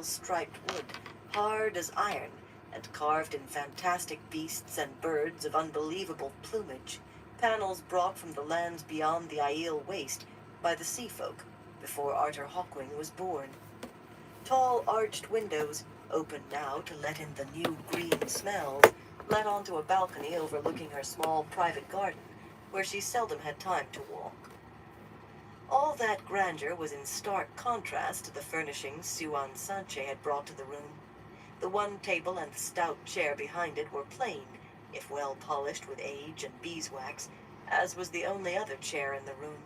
steel-striped wood, hard as iron, and carved in fantastic beasts and birds of unbelievable plumage, panels brought from the lands beyond the Aiel Waste by the sea folk before Arthur Hawkwing was born. Tall arched windows, open now to let in the new green smells, led onto a balcony overlooking her small private garden, where she seldom had time to walk. All that grandeur was in stark contrast to the furnishings Siuan Sanche had brought to the room. The one table and the stout chair behind it were plain, if well polished with age and beeswax, as was the only other chair in the room.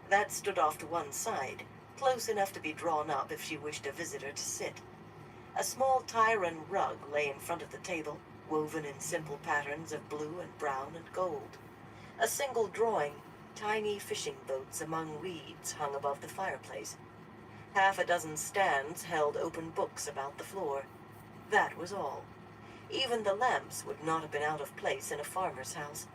That stood off to one side, close enough to be drawn up if she wished a visitor to sit. A small Tyran rug lay in front of the table, woven in simple patterns of blue and brown and gold. A single drawing, tiny fishing boats among reeds, hung above the fireplace. Half a dozen stands held open books about the floor. That was all. Even the lamps would not have been out of place in a farmer's house.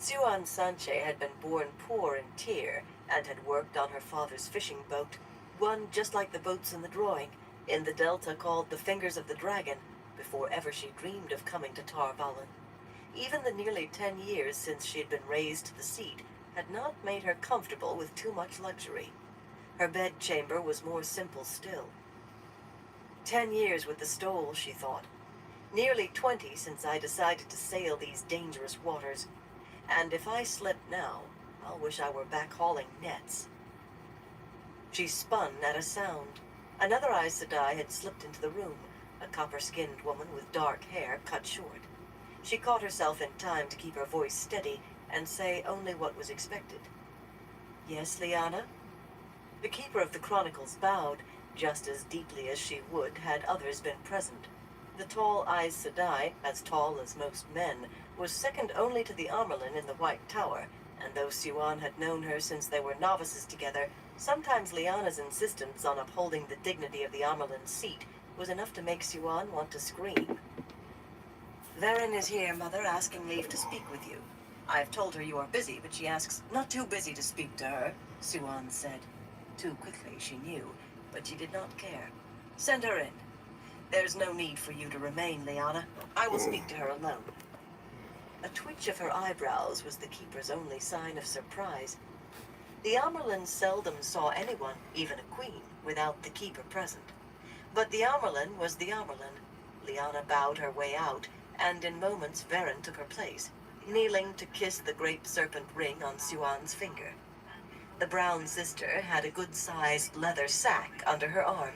Siuan Sanche had been born poor in Tyr and had worked on her father's fishing boat, one just like the boats in the drawing, in the delta called the Fingers of the Dragon, before ever she dreamed of coming to Tar Valon. Even the nearly 10 years since she had been raised to the seat had not made her comfortable with too much luxury. Her bedchamber was more simple still. 10 years with the Stole, she thought. Nearly 20 since I decided to sail these dangerous waters. And if I slip now, I'll wish I were back hauling nets. She spun at a sound. Another Aes Sedai had slipped into the room, a copper-skinned woman with dark hair cut short. She caught herself in time to keep her voice steady and say only what was expected. Yes, Lyanna? The Keeper of the Chronicles bowed, just as deeply as she would had others been present. The tall Aes Sedai, as tall as most men, was second only to the Amerlin in the White Tower, and though Siuan had known her since they were novices together, sometimes Lyanna's insistence on upholding the dignity of the Amerlin's seat was enough to make Siuan want to scream. Varen is here, Mother, asking leave to speak with you. I've told her you are busy, but she asks not too busy to speak to her, Siuan said. Too quickly, she knew, but she did not care. Send her in. There's no need for you to remain, Lyanna. I will speak to her alone. A twitch of her eyebrows was the Keeper's only sign of surprise. The Amerlin seldom saw anyone, even a queen, without the Keeper present. But the Amerlin was the Amerlin. Lyanna bowed her way out, and in moments Varen took her place, kneeling to kiss the grape serpent ring on Siuan's finger. The brown sister had a good-sized leather sack under her arm.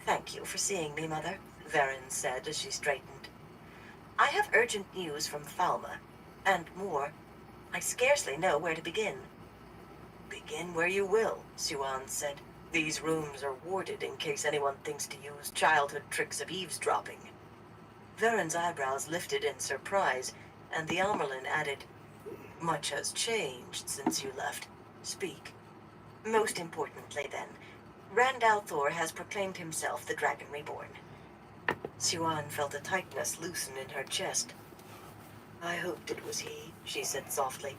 Thank you for seeing me, Mother, Varen said as she straightened. I have urgent news from Falme, and more. I scarcely know where to begin. Begin where you will, Siuan said. These rooms are warded in case anyone thinks to use childhood tricks of eavesdropping. Varen's eyebrows lifted in surprise, and the Amerlin added, Much has changed since you left. Speak. Most importantly, then, Rand al'Thor has proclaimed himself the Dragon Reborn. Siuan felt a tightness loosen in her chest. I hoped it was he, she said softly.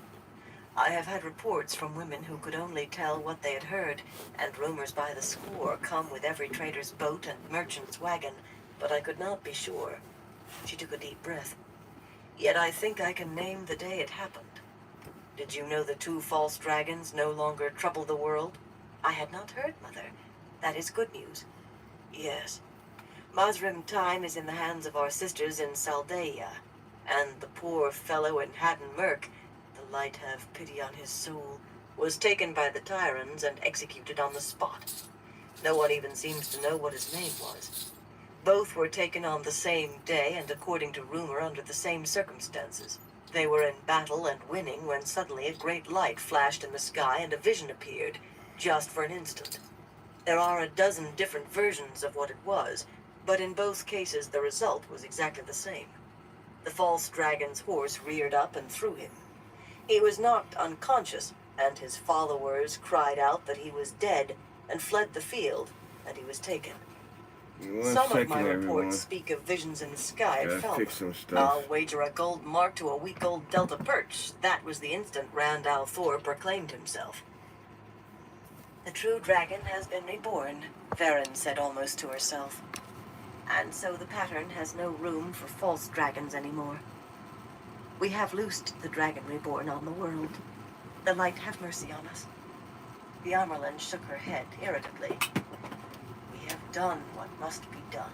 I have had reports from women who could only tell what they had heard, and rumors by the score come with every trader's boat and merchant's wagon, but I could not be sure. She took a deep breath. Yet I think I can name the day it happened. Did you know the 2 false dragons no longer trouble the world? I had not heard, Mother. That is good news. Yes. Mazrim time is in the hands of our sisters in Saldaea, and the poor fellow in Haddon Merk, the light have pity on his soul, was taken by the Tyrans and executed on the spot. No one even seems to know what his name was. Both were taken on the same day and according to rumor under the same circumstances. They were in battle and winning when suddenly a great light flashed in the sky and a vision appeared, just for an instant. There are a dozen different versions of what it was, but in both cases the result was exactly the same. The false dragon's horse reared up and threw him. He was knocked unconscious, and his followers cried out that he was dead and fled the field, and he was taken. Some of my reports speak of visions in the sky at Falme. I'll wager a gold mark to a week-old Delta perch. That was the instant Rand al'Thor proclaimed himself. The true dragon has been reborn, Varen said almost to herself. And so the pattern has no room for false dragons anymore. We have loosed the dragon reborn on the world. The light have mercy on us. The Amerlin shook her head irritably. We have done what must be done.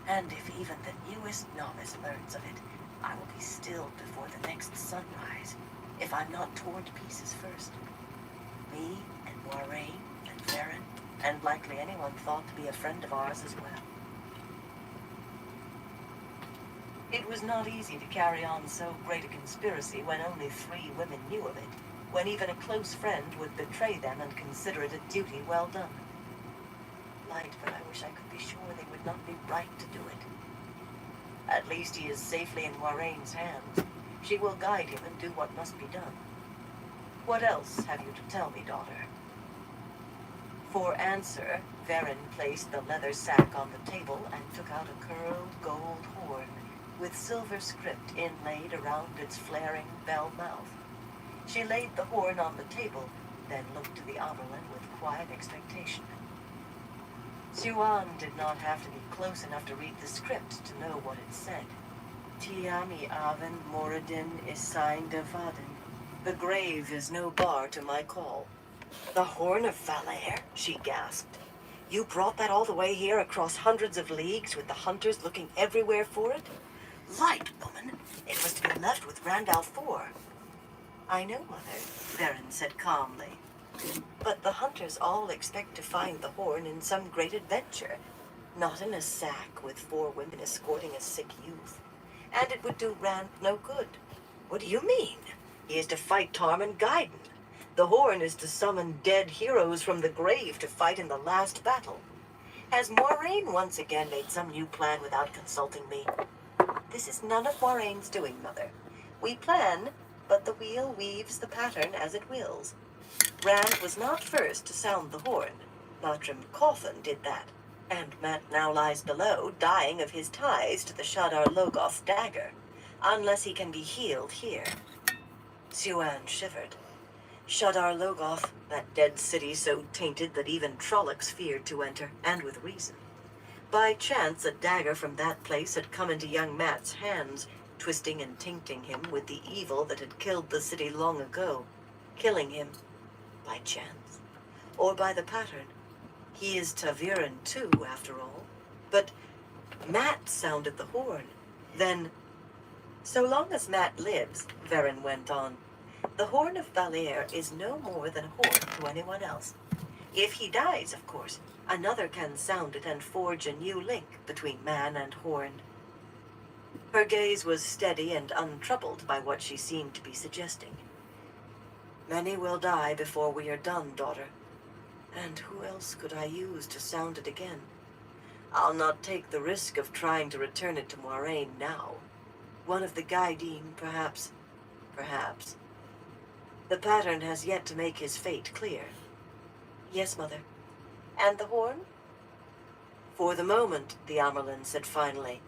And if even the newest novice learns of it, I will be stilled before the next sunrise, if I'm not torn to pieces first. Me and Moiraine and Varen, and likely anyone thought to be a friend of ours as well. It was not easy to carry on so great a conspiracy when only 3 women knew of it, when even a close friend would betray them and consider it a duty well done. Light, but I wish I could be sure they would not be right to do it. At least he is safely in Moiraine's hands. She will guide him and do what must be done. What else have you to tell me, daughter? For answer, Varen placed the leather sack on the table and took out a curled gold horn, with silver script inlaid around its flaring bell mouth. She laid the horn on the table, then looked to the Amerlin with quiet expectation. Siuan did not have to be close enough to read the script to know what it said. Tiami Aven Moradin Isain Devaden. The grave is no bar to my call. The Horn of Valere, she gasped. You brought that all the way here across hundreds of leagues with the hunters looking everywhere for it? Light, woman. It was to be left with Randall 4. I know, Mother, Varen said calmly. But the hunters all expect to find the horn in some great adventure, not in a sack with 4 women escorting a sick youth. And it would do Rand no good. What do you mean? He is to fight Tarmon Gaiden. The horn is to summon dead heroes from the grave to fight in the last battle. Has Moiraine once again made some new plan without consulting me? This is none of Moiraine's doing, Mother. We plan, but the wheel weaves the pattern as it wills. Rand was not first to sound the horn. Mottram Cawthon did that, and Mat now lies below, dying of his ties to the Shadar Logoth dagger, unless he can be healed here. Siuan shivered. Shadar Logoth, that dead city so tainted that even Trollocs feared to enter, and with reason. By chance, a dagger from that place had come into young Mat's hands, twisting and tainting him with the evil that had killed the city long ago, killing him by chance, or by the pattern. He is ta'veren too, after all. But Mat sounded the horn. Then, so long as Mat lives, Varen went on, the Horn of Valere is no more than a horn to anyone else. If he dies, of course, another can sound it and forge a new link between man and horn. Her gaze was steady and untroubled by what she seemed to be suggesting. Many will die before we are done, daughter. And who else could I use to sound it again? I'll not take the risk of trying to return it to Moiraine now. One of the Gaidin, perhaps. Perhaps. The pattern has yet to make his fate clear. Yes, Mother. And the horn? For the moment, the Amerlin said finally,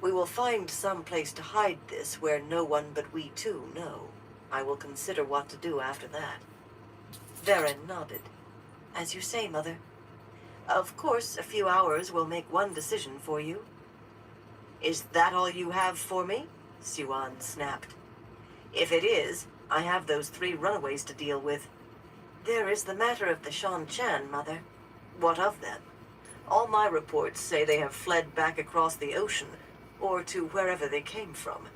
we will find some place to hide this where no one but we two know. I will consider what to do after that. Varen nodded. As you say, Mother. Of course, a few hours will make one decision for you. Is that all you have for me? Siuan snapped. If it is, I have those 3 runaways to deal with. There is the matter of the Shan-Chan, Mother. What of them? All my reports say they have fled back across the ocean, or to wherever they came from.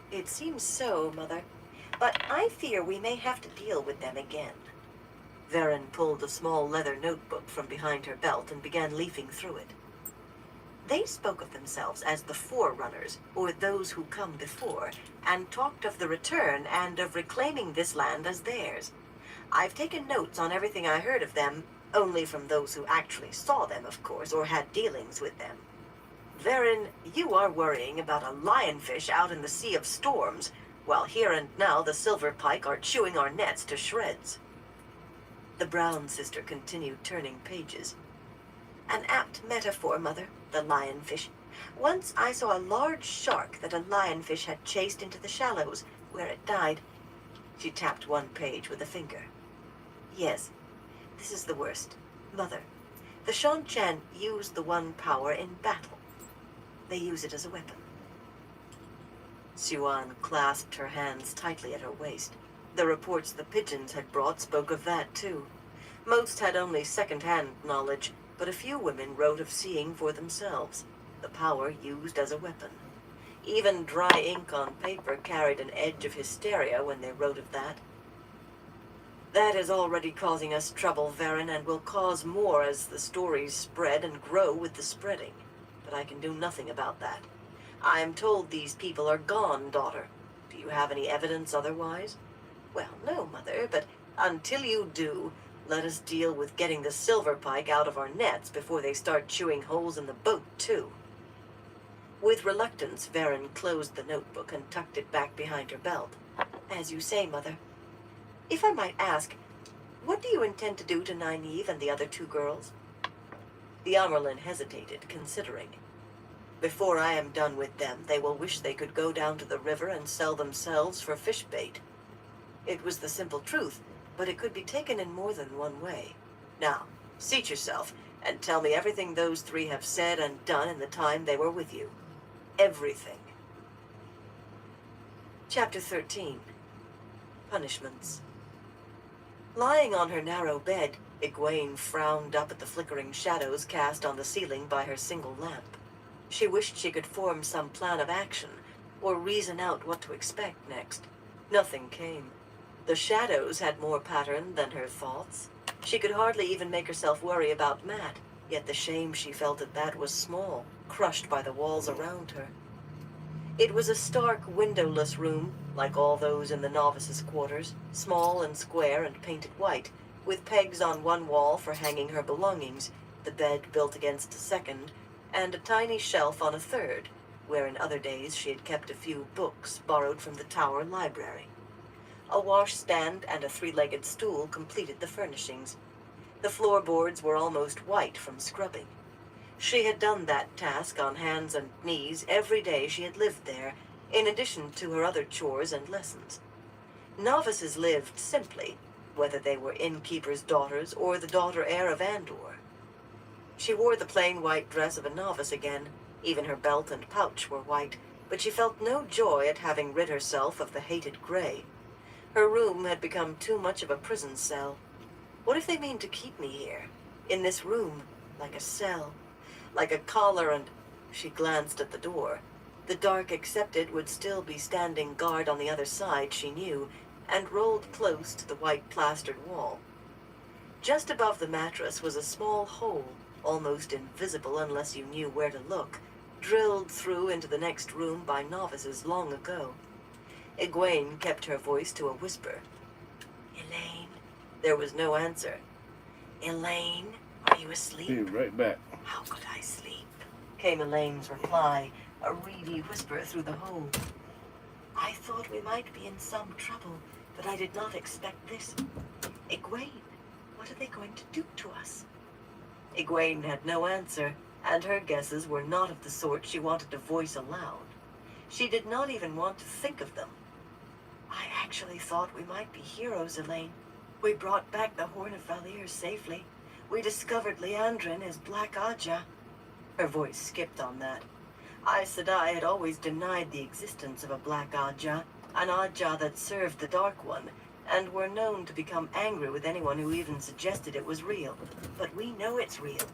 It seems so, Mother. But I fear we may have to deal with them again. Varen pulled a small leather notebook from behind her belt and began leafing through it. They spoke of themselves as the Forerunners, or those who come before, and talked of the return and of reclaiming this land as theirs. I've taken notes on everything I heard of them, only from those who actually saw them, of course, or had dealings with them. Varen, you are worrying about a lionfish out in the Sea of Storms, while here and now the silver pike are chewing our nets to shreds. The brown sister continued turning pages. An apt metaphor, Mother, the lionfish. Once I saw a large shark that a lionfish had chased into the shallows, where it died. She tapped one page with a finger. Yes, This is the worst. Mother, the Shan-Chan use the One Power in battle. They use it as a weapon. Xuan clasped her hands tightly at her waist. The reports the pigeons had brought spoke of that, too. Most had only second-hand knowledge, but a few women wrote of seeing for themselves the power used as a weapon. Even dry ink on paper carried an edge of hysteria when they wrote of that. That is already causing us trouble, Varen, and will cause more as the stories spread and grow with the spreading. But I can do nothing about that. I am told these people are gone, daughter. Do you have any evidence otherwise? Well, no, Mother, but until you do, let us deal with getting the silver pike out of our nets before they start chewing holes in the boat, too. With reluctance, Varen closed the notebook and tucked it back behind her belt. As you say, Mother. If I might ask, what do you intend to do to Nynaeve and the other two girls? The Amyrlin hesitated, considering. Before I am done with them, they will wish they could go down to the river and sell themselves for fish bait. It was the simple truth, but it could be taken in more than one way. Now, seat yourself and tell me everything those three have said and done in the time they were with you. Everything. Chapter 13. Punishments. Lying on her narrow bed, Egwene frowned up at the flickering shadows cast on the ceiling by her single lamp. She wished she could form some plan of action, or reason out what to expect next. Nothing came. The shadows had more pattern than her thoughts. She could hardly even make herself worry about Matt, yet the shame she felt at that was small, crushed by the walls around her. It was a stark, windowless room, like all those in the novices' quarters, small and square and painted white, with pegs on one wall for hanging her belongings, the bed built against a second, and a tiny shelf on a third, where in other days she had kept a few books borrowed from the tower library. A washstand and a three-legged stool completed the furnishings. The floorboards were almost white from scrubbing. She had done that task on hands and knees every day she had lived there, in addition to her other chores and lessons. Novices lived simply, whether they were innkeepers' daughters or the daughter-heir of Andor. She wore the plain white dress of a novice again. Even her belt and pouch were white, but she felt no joy at having rid herself of the hated gray. Her room had become too much of a prison cell. What if they mean to keep me here, in this room, like a cell, like a collar and... She glanced at the door. The dark accepted would still be standing guard on the other side, she knew, and rolled close to the white plastered wall. Just above the mattress was a small hole, almost invisible unless you knew where to look, drilled through into the next room by novices long ago. Egwene kept her voice to a whisper. Elaine? There was no answer. Elaine, are you asleep? Be right back. How could I sleep? Came Elaine's reply, a reedy whisper through the hole. I thought we might be in some trouble, but I did not expect this. Egwene, what are they going to do to us? Egwene had no answer, and her guesses were not of the sort she wanted to voice aloud. She did not even want to think of them. I actually thought we might be heroes, Elaine. We brought back the Horn of Valir safely. We discovered Liandrin as Black Ajah. Her voice skipped on that. Aes Sedai had always denied the existence of a Black Ajah, an Ajah that served the Dark One, and were known to become angry with anyone who even suggested it was real. But we know it's real.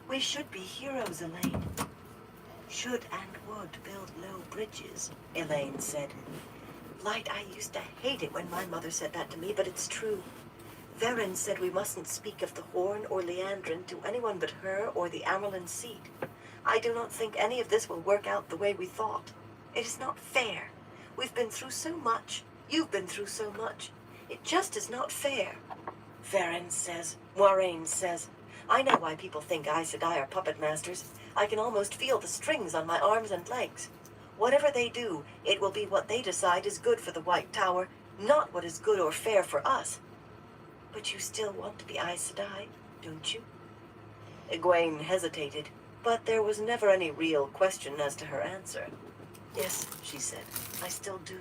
We should be heroes, Elaine. Should and would build no bridges, Elaine said. Light, I used to hate it when my mother said that to me, but it's true. Varen said we mustn't speak of the Horn or Liandrin to anyone but her or the Amyrlin seat. I do not think any of this will work out the way we thought. It is not fair. We've been through so much. You've been through so much. It just is not fair. Varen says, Moiraine says. I know why people think Aes Sedai are puppet masters. I can almost feel the strings on my arms and legs. Whatever they do, it will be what they decide is good for the White Tower, not what is good or fair for us. But you still want to be Aes Sedai, don't you? Egwene hesitated, but there was never any real question as to her answer. Yes, she said, I still do.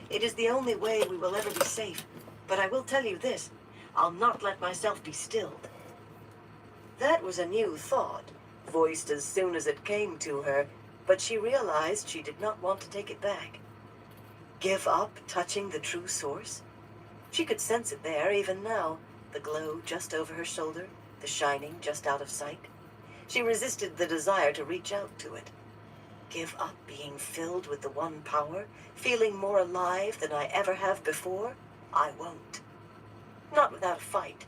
It is the only way we will ever be safe. But I will tell you this. I'll not let myself be stilled. That was a new thought, voiced as soon as it came to her, but she realized she did not want to take it back. Give up touching the true source? She could sense it there even now, the glow just over her shoulder, the shining just out of sight. She resisted the desire to reach out to it. Give up being filled with the one power, feeling more alive than I ever have before? I won't. Not without a fight.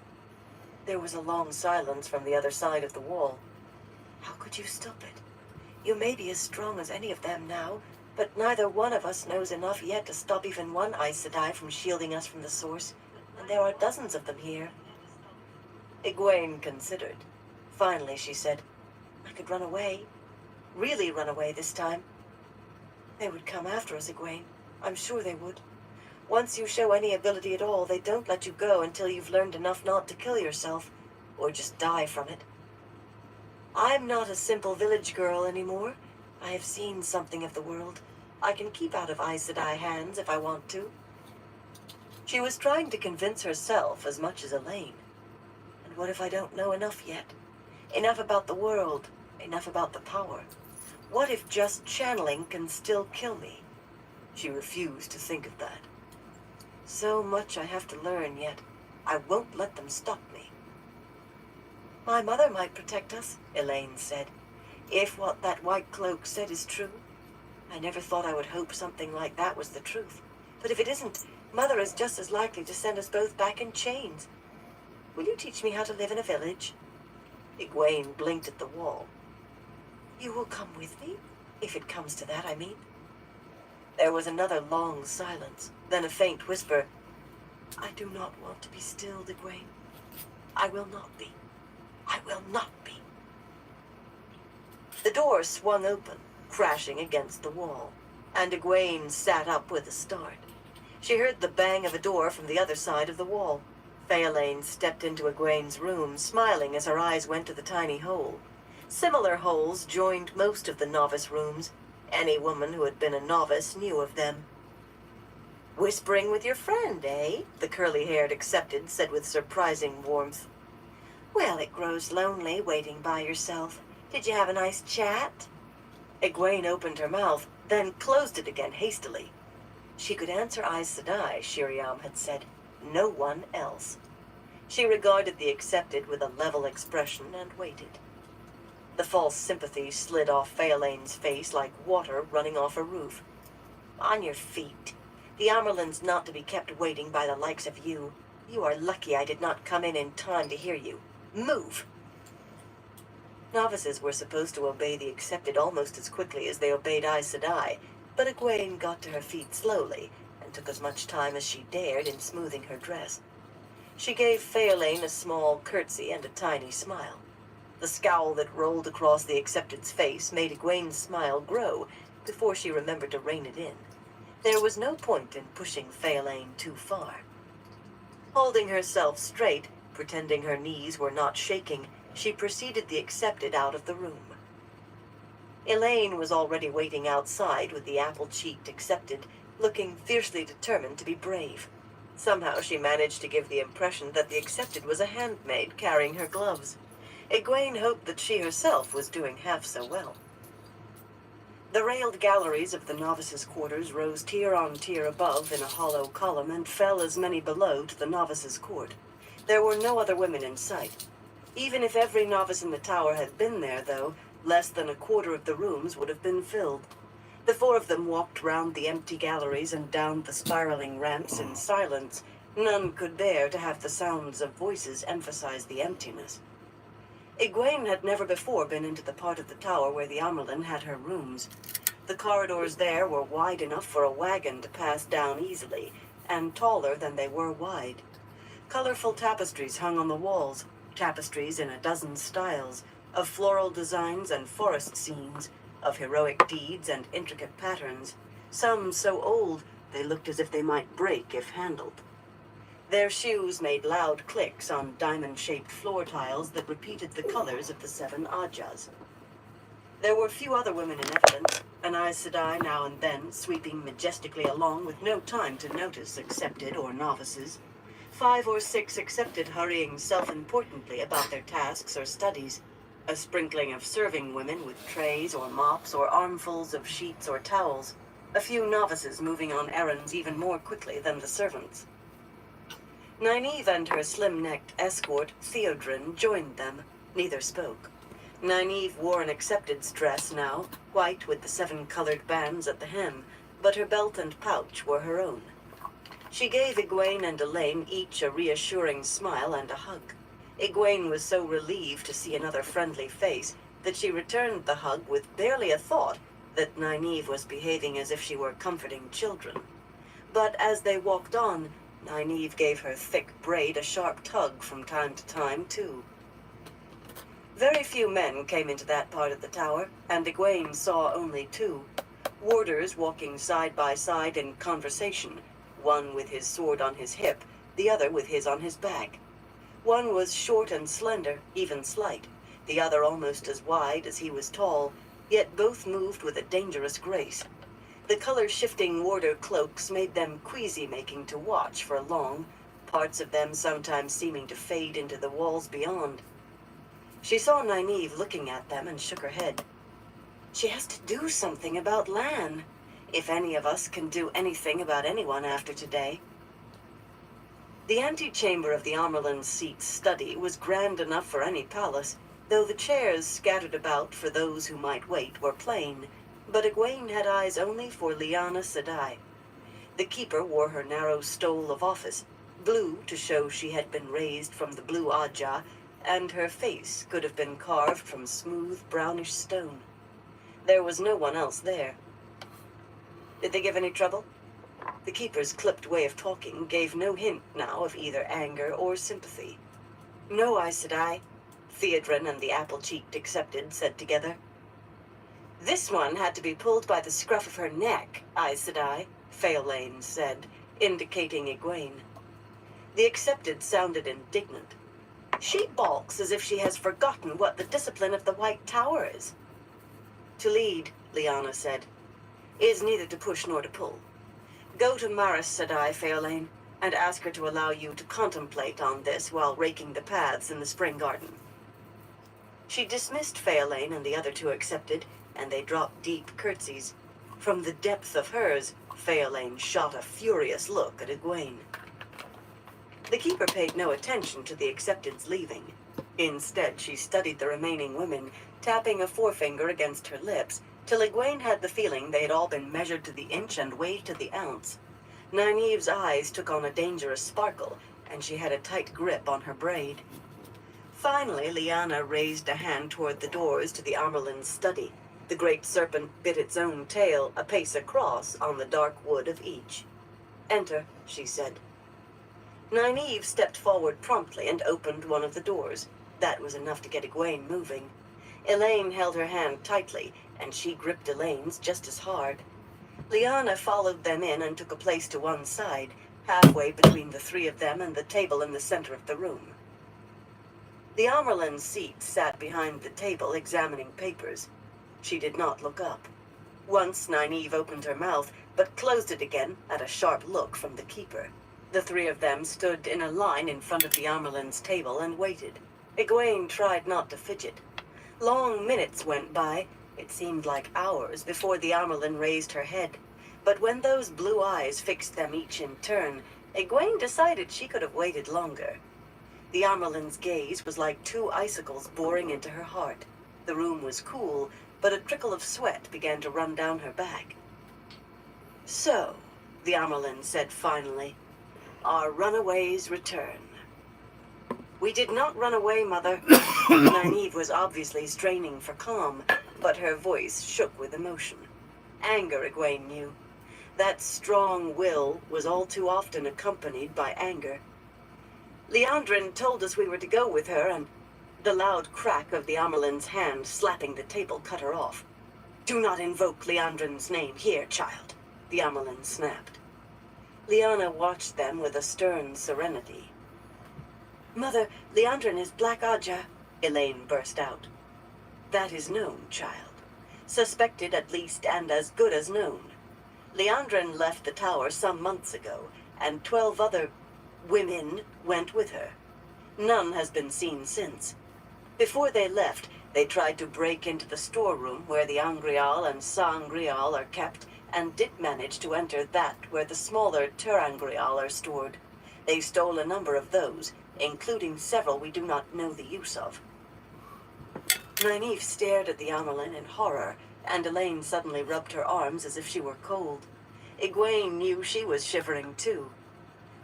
There was a long silence from the other side of the wall. How could you stop it? You may be as strong as any of them now, but neither one of us knows enough yet to stop even one Aes Sedai from shielding us from the source, and there are dozens of them here. Egwene considered. Finally, she said, I could run away. Really run away this time. They would come after us, Egwene. I'm sure they would. Once you show any ability at all, they don't let you go until you've learned enough not to kill yourself, or just die from it. I'm not a simple village girl anymore. I have seen something of the world. I can keep out of Aes Sedai hands if I want to. She was trying to convince herself as much as Elaine. And what if I don't know enough yet? Enough about the world, enough about the power. What if just channeling can still kill me? She refused to think of that. So much I have to learn yet. I won't let them stop me. My mother might protect us, Elaine said. If what that white cloak said is true. I never thought I would hope something like that was the truth. But if it isn't, Mother is just as likely to send us both back in chains. Will you teach me how to live in a village? Egwene blinked at the wall. You will come with me? If it comes to that, I mean. There was another long silence, then a faint whisper. I do not want to be stilled, Egwene. I will not be. I will not be. The door swung open, crashing against the wall, and Egwene sat up with a start. She heard the bang of a door from the other side of the wall. Faelain stepped into Egwene's room, smiling as her eyes went to the tiny hole. Similar holes joined most of the novice rooms. Any woman who had been a novice knew of them. Whispering with your friend, eh? The curly-haired accepted said with surprising warmth. Well, it grows lonely waiting by yourself. Did you have a nice chat? Egwene opened her mouth, then closed it again hastily. She could answer Aes Sedai, Shiriam had said. No one else. She regarded the accepted with a level expression and waited. The false sympathy slid off Faelain's face like water running off a roof. On your feet. The Amerlin's not to be kept waiting by the likes of you. You are lucky I did not come in time to hear you. Move! Novices were supposed to obey the accepted almost as quickly as they obeyed Aes Sedai, but Egwene got to her feet slowly, and took as much time as she dared in smoothing her dress. She gave Faelain a small curtsy and a tiny smile. The scowl that rolled across the accepted's face made Egwene's smile grow before she remembered to rein it in. There was no point in pushing Faelain too far. Holding herself straight, pretending her knees were not shaking, she preceded the accepted out of the room. Elaine was already waiting outside with the apple-cheeked accepted, looking fiercely determined to be brave. Somehow she managed to give the impression that the accepted was a handmaid carrying her gloves. Egwene hoped that she herself was doing half so well. The railed galleries of the novices' quarters rose tier on tier above in a hollow column and fell as many below to the novices' court. There were no other women in sight. Even if every novice in the tower had been there, though, less than a quarter of the rooms would have been filled. The four of them walked round the empty galleries and down the spiraling ramps in silence. None could bear to have the sounds of voices emphasize the emptiness. Egwene had never before been into the part of the tower where the Amerlin had her rooms. The corridors there were wide enough for a wagon to pass down easily, and taller than they were wide. Colorful tapestries hung on the walls, tapestries in a dozen styles, of floral designs and forest scenes, of heroic deeds and intricate patterns, some so old they looked as if they might break if handled. Their shoes made loud clicks on diamond-shaped floor tiles that repeated the colors of the 7 Ajahs. There were few other women in evidence, an Aes Sedai now and then sweeping majestically along with no time to notice accepted or novices. 5 or 6 accepted hurrying self-importantly about their tasks or studies. A sprinkling of serving women with trays or mops or armfuls of sheets or towels. A few novices moving on errands even more quickly than the servants. Nynaeve and her slim-necked escort, Theodrin, joined them. Neither spoke. Nynaeve wore an accepted's dress now, white with the 7 colored bands at the hem, but her belt and pouch were her own. She gave Egwene and Elaine each a reassuring smile and a hug. Egwene was so relieved to see another friendly face that she returned the hug with barely a thought that Nynaeve was behaving as if she were comforting children. But as they walked on, Nynaeve gave her thick braid a sharp tug from time to time, too. Very few men came into that part of the tower, and Egwene saw only 2. Warders walking side by side in conversation, one with his sword on his hip, the other with his on his back. One was short and slender, even slight, the other almost as wide as he was tall, yet both moved with a dangerous grace. The color-shifting warder cloaks made them queasy-making to watch for long, parts of them sometimes seeming to fade into the walls beyond. She saw Nynaeve looking at them and shook her head. She has to do something about Lan, if any of us can do anything about anyone after today. The antechamber of the Amerlin seat's study was grand enough for any palace, though the chairs scattered about for those who might wait were plain, but Egwene had eyes only for Lyanna Sedai. The keeper wore her narrow stole of office, blue to show she had been raised from the blue Ajah, and her face could have been carved from smooth brownish stone. There was no one else there. Did they give any trouble? The keeper's clipped way of talking gave no hint now of either anger or sympathy. No, Aes Sedai, Theodrin and the apple-cheeked accepted said together. This one had to be pulled by the scruff of her neck, Aes Sedai, Faolain said, indicating Egwene. The accepted sounded indignant. She balks as if she has forgotten what the discipline of the White Tower is. To lead, Lyanna said, is neither to push nor to pull. Go to Maris Sedai, Faolain, and ask her to allow you to contemplate on this while raking the paths in the spring garden. She dismissed Faolain and the other 2 accepted, and they dropped deep curtsies. From the depth of hers, Faolain shot a furious look at Egwene. The keeper paid no attention to the accepted's leaving. Instead, she studied the remaining women, tapping a forefinger against her lips, till Egwene had the feeling they had all been measured to the inch and weighed to the ounce. Nynaeve's eyes took on a dangerous sparkle, and she had a tight grip on her braid. Finally, Lyanna raised a hand toward the doors to the Amerlin's study. The great serpent bit its own tail a pace across on the dark wood of each. Enter, she said. Nynaeve stepped forward promptly and opened one of the doors. That was enough to get Egwene moving. Elaine held her hand tightly, and she gripped Elaine's just as hard. Lyanna followed them in and took a place to one side, halfway between the 3 of them and the table in the center of the room. The Amerlin seat sat behind the table examining papers. She did not look up. Once Nynaeve opened her mouth, but closed it again at a sharp look from the keeper. The 3 of them stood in a line in front of the Amerlin's table and waited. Egwene tried not to fidget. Long minutes went by. It seemed like hours before the Amerlin raised her head. But when those blue eyes fixed them each in turn, Egwene decided she could have waited longer. The Amerlin's gaze was like 2 icicles boring into her heart. The room was cool, but a trickle of sweat began to run down her back. So, the Amerlin said finally, our runaways return. We did not run away, Mother. Nynaeve was obviously straining for calm, but her voice shook with emotion. Anger, Egwene knew. That strong will was all too often accompanied by anger. Liandrin told us we were to go with her, and the loud crack of the Amerlin's hand slapping the table cut her off. Do not invoke Liandrin's name here, child, the Amerlin snapped. Lyanna watched them with a stern serenity. Mother, Liandrin is Black Ajah, Elaine burst out. That is known, child. Suspected at least, and as good as known. Liandrin left the tower some months ago, and 12 other... Women went with her. None has been seen since. Before they left, they tried to break into the storeroom where the Angreal and Saangreal are kept, and did manage to enter that where the smaller Terangreal are stored. They stole a number of those, including several we do not know the use of. Nynaeve stared at the Amyrlin in horror, and Elaine suddenly rubbed her arms as if she were cold. Egwene knew she was shivering too.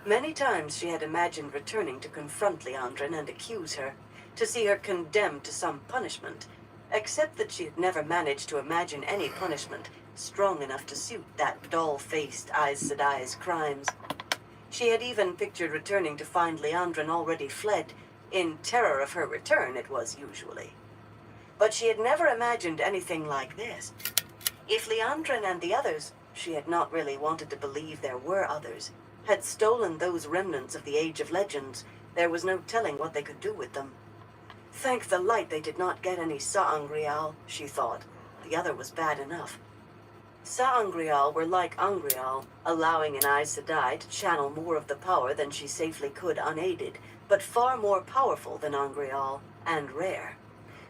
Many times she had imagined returning to confront Liandrin and accuse her, to see her condemned to some punishment, except that she had never managed to imagine any punishment strong enough to suit that dull-faced Aes Sedai's crimes. She had even pictured returning to find Liandrin already fled, in terror of her return it was usually. But she had never imagined anything like this. If Liandrin and the others, she had not really wanted to believe there were others, had stolen those remnants of the Age of Legends, there was no telling what they could do with them. Thank the light they did not get any Saangreal, she thought. The other was bad enough. Saangreal were like Angreal, allowing an Aes Sedai to channel more of the power than she safely could unaided, but far more powerful than Angreal, and rare.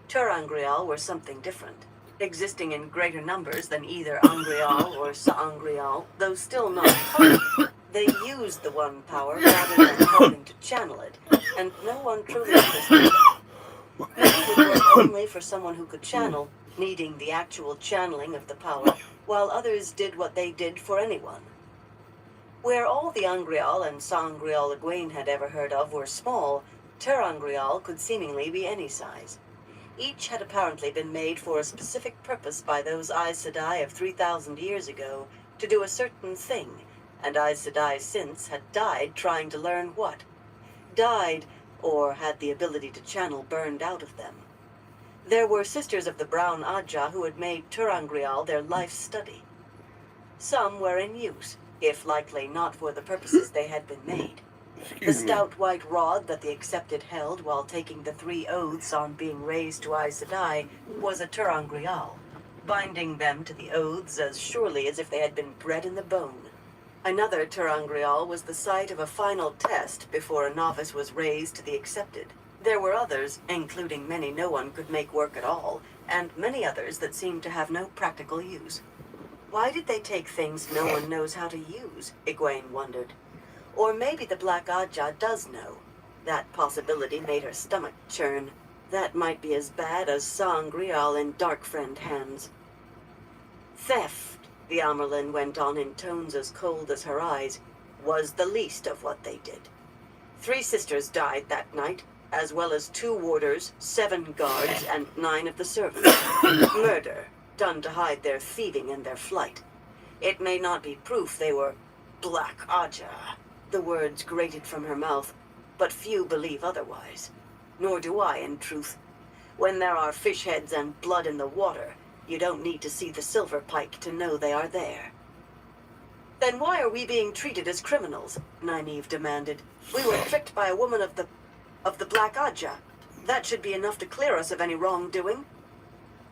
Terangreal were something different, existing in greater numbers than either Angreal or Saangreal, though still not powerful. They used the one power rather than hoping to channel it, and no one truly understood it. Many would work only for someone who could channel, needing the actual channeling of the power, while others did what they did for anyone. Where all the Angreal and Saangreal Egwene had ever heard of were small, Terangreal could seemingly be any size. Each had apparently been made for a specific purpose by those Aes Sedai of 3,000 years ago, to do a certain thing, and Aes Sedai since had died trying to learn what. Died, or had the ability to channel burned out of them. There were Sisters of the Brown Ajah who had made Terangreal their life study. Some were in use, if likely not for the purposes they had been made. The stout white rod that the Accepted held while taking the 3 oaths on being raised to Aes Sedai was a Terangreal, binding them to the oaths as surely as if they had been bred in the bone. Another Terangreal was the site of a final test before a novice was raised to the Accepted. There were others, including many no one could make work at all, and many others that seemed to have no practical use. Why did they take things no one knows how to use, Egwene wondered. Or maybe the Black Ajah does know. That possibility made her stomach churn. That might be as bad as Saangreal in Darkfriend hands. Theft, the Amyrlin went on in tones as cold as her eyes, was the least of what they did. 3 sisters died that night, as well as 2 warders, 7 guards, and 9 of the servants. Murder, done to hide their thieving and their flight. It may not be proof they were Black Ajah. The words grated from her mouth, but few believe otherwise. Nor do I, in truth. When there are fish heads and blood in the water, you don't need to see the silver pike to know they are there. Then why are we being treated as criminals? Nynaeve demanded. We were tricked by a woman of the Black Ajah. That should be enough to clear us of any wrongdoing.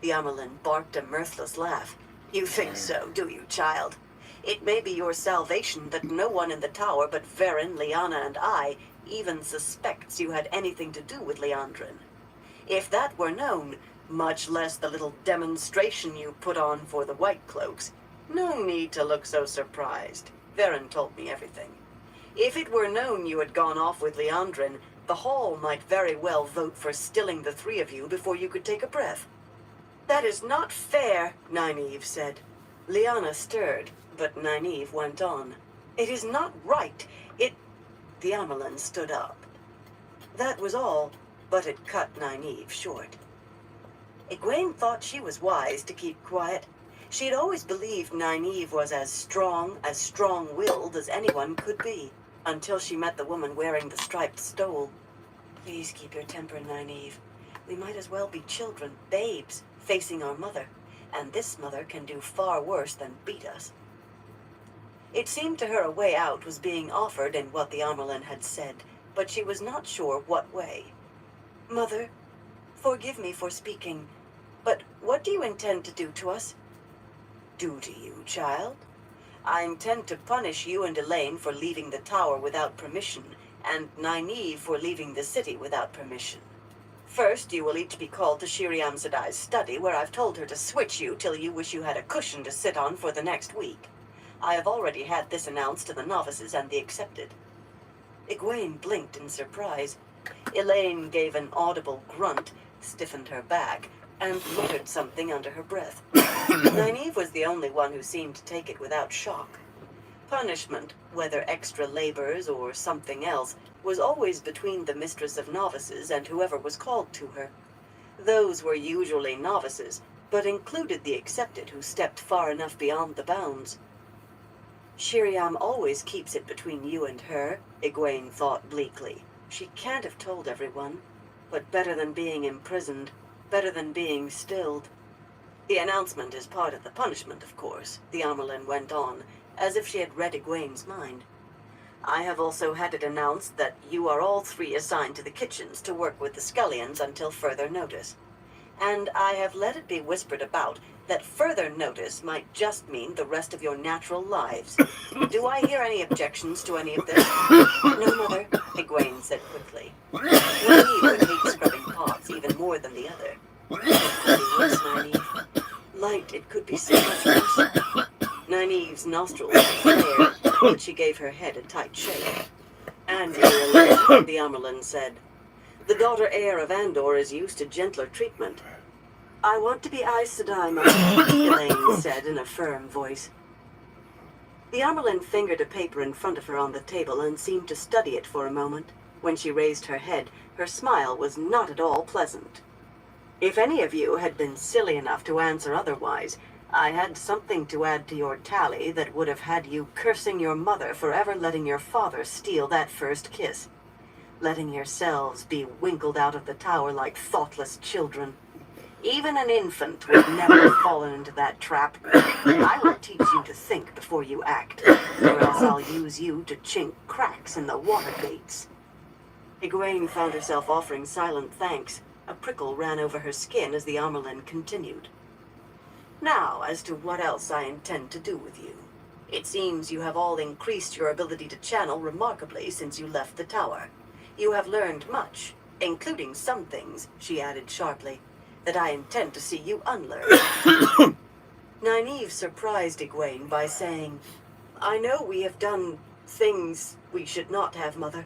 The Amyrlin barked a mirthless laugh. You think so, do you, child? It may be your salvation that no one in the tower but Verin, Lyanna, and I even suspects you had anything to do with Liandrin. If that were known, much less the little demonstration you put on for the White Cloaks, no need to look so surprised. Verin told me everything. If it were known you had gone off with Liandrin, the Hall might very well vote for stilling the 3 of you before you could take a breath. That is not fair, Nynaeve said. Lyanna stirred, but Nynaeve went on. It is not right. The Amyrlin stood up. That was all, but it cut Nynaeve short. Egwene thought she was wise to keep quiet. She had always believed Nynaeve was as strong-willed as anyone could be, until she met the woman wearing the striped stole. Please keep your temper, Nynaeve. We might as well be children, babes, facing our mother, and this mother can do far worse than beat us. It seemed to her a way out was being offered in what the Amyrlin had said, but she was not sure what way. Mother, forgive me for speaking, but what do you intend to do to us? Do to you, child? I intend to punish you and Elaine for leaving the tower without permission, and Nynaeve for leaving the city without permission. First, you will each be called to Shiriam Sedai's study, where I've told her to switch you till you wish you had a cushion to sit on for the next week. I have already had this announced to the novices and the accepted." Egwene blinked in surprise. Elaine gave an audible grunt, stiffened her back, and muttered something under her breath. Nynaeve was the only one who seemed to take it without shock. Punishment, whether extra labors or something else, was always between the mistress of novices and whoever was called to her. Those were usually novices, but included the accepted who stepped far enough beyond the bounds. "Shiriam always keeps it between you and her," Egwene thought bleakly. She can't have told everyone, but better than being imprisoned, better than being stilled. "The announcement is part of the punishment, of course," the Amyrlin went on, as if she had read Egwene's mind. "I have also had it announced that you are all three assigned to the kitchens to work with the Scullions until further notice. And I have let it be whispered about that further notice might just mean the rest of your natural lives. Do I hear any objections to any of this?" "No, Mother," Egwene said quickly. Nynaeve would hate scrubbing pots even more than the other. "It could be worse, Nynaeve. Light, it could be so much worse." Nynaeve's nostrils flared, but she gave her head a tight shake. "And you, Elaine," the Amyrlin said. "The daughter heir of Andor is used to gentler treatment." "I want to be Aes Sedai, Mother," Elaine said in a firm voice. The Amyrlin fingered a paper in front of her on the table and seemed to study it for a moment. When she raised her head, her smile was not at all pleasant. "If any of you had been silly enough to answer otherwise, I had something to add to your tally that would have had you cursing your mother for ever letting your father steal that first kiss. Letting yourselves be winkled out of the tower like thoughtless children. Even an infant would never have fallen into that trap. I will teach you to think before you act, or else I'll use you to chink cracks in the water gates." Egwene found herself offering silent thanks. A prickle ran over her skin as the Amyrlin continued. "Now, as to what else I intend to do with you. It seems you have all increased your ability to channel remarkably since you left the tower. You have learned much, including some things," she added sharply, "that I intend to see you unlearn." Nynaeve surprised Egwene by saying, "I know we have done things we should not have, Mother.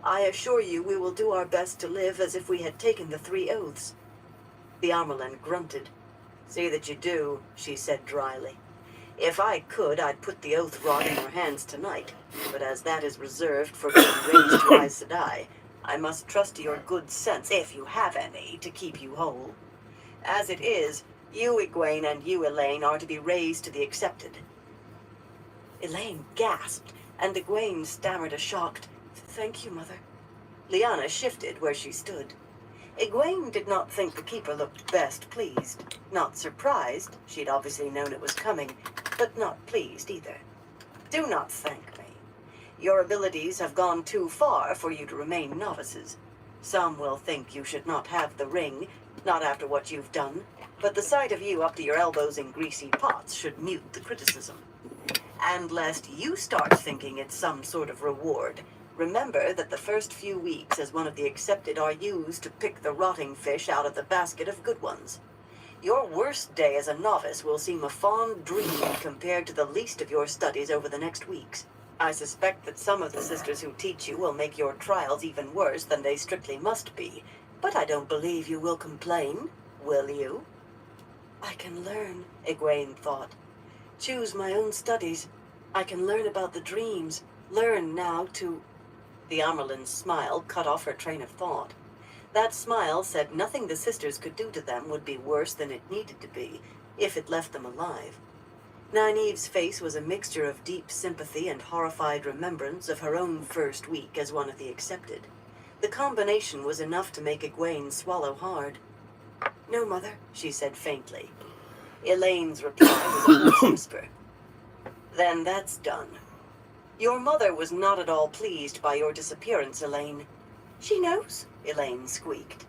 I assure you we will do our best to live as if we had taken the 3 oaths." The Amyrlin grunted. "See that you do," she said dryly. "If I could, I'd put the oath rod in your hands tonight, but as that is reserved for being raised to Aes Sedai, I must trust to your good sense, if you have any, to keep you whole. As it is, you, Egwene, and you, Elaine, are to be raised to the accepted." Elaine gasped, and Egwene stammered a shocked, "Thank you, Mother." Lyanna shifted where she stood. Egwene did not think the keeper looked best pleased. Not surprised, she'd obviously known it was coming, but not pleased either. "Do not thank me. Your abilities have gone too far for you to remain novices. Some will think you should not have the ring, not after what you've done, but the sight of you up to your elbows in greasy pots should mute the criticism. And lest you start thinking it's some sort of reward, remember that the first few weeks as one of the accepted are used to pick the rotting fish out of the basket of good ones. Your worst day as a novice will seem a fond dream compared to the least of your studies over the next weeks. I suspect that some of the sisters who teach you will make your trials even worse than they strictly must be, but I don't believe you will complain, will you?" "I can learn," Egwene thought. "Choose my own studies. I can learn about the dreams, learn now to—" The Amyrlin's smile cut off her train of thought. That smile said nothing the sisters could do to them would be worse than it needed to be, if it left them alive. Nynaeve's face was a mixture of deep sympathy and horrified remembrance of her own first week as one of the accepted. The combination was enough to make Egwene swallow hard. "No, Mother," she said faintly. Elaine's reply was a hoarse whisper. "Then that's done. Your mother was not at all pleased by your disappearance, Elaine." "She knows," Elaine squeaked.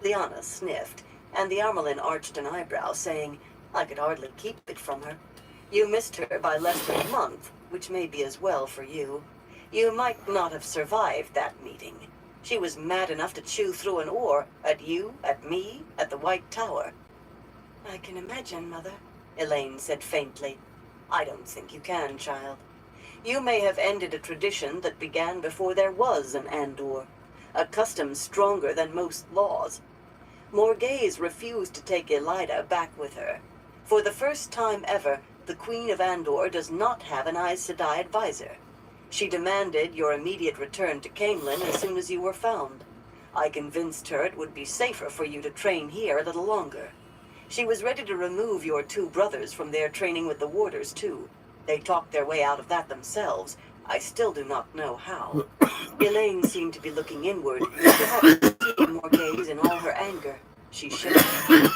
Lyanna sniffed, and the Amyrlin arched an eyebrow, saying, "I could hardly keep it from her. You missed her by less than a month, which may be as well for you. You might not have survived that meeting. She was mad enough to chew through an oar at you, at me, at the White Tower. I can imagine, Mother, Elaine said faintly. I don't think you can, child. You may have ended a tradition that began before there was an Andor, a custom stronger than most laws. Morghese refused to take Elida back with her. For the first time ever, the Queen of Andor does not have an Aes Sedai advisor. She demanded your immediate return to Caemlyn as soon as you were found. I convinced her it would be safer for you to train here a little longer. She was ready to remove your two brothers from their training with the Warders, too. They talked their way out of that themselves. I still do not know how. Elaine seemed to be looking inward, perhaps seeing Morghese in all her anger. She shivered.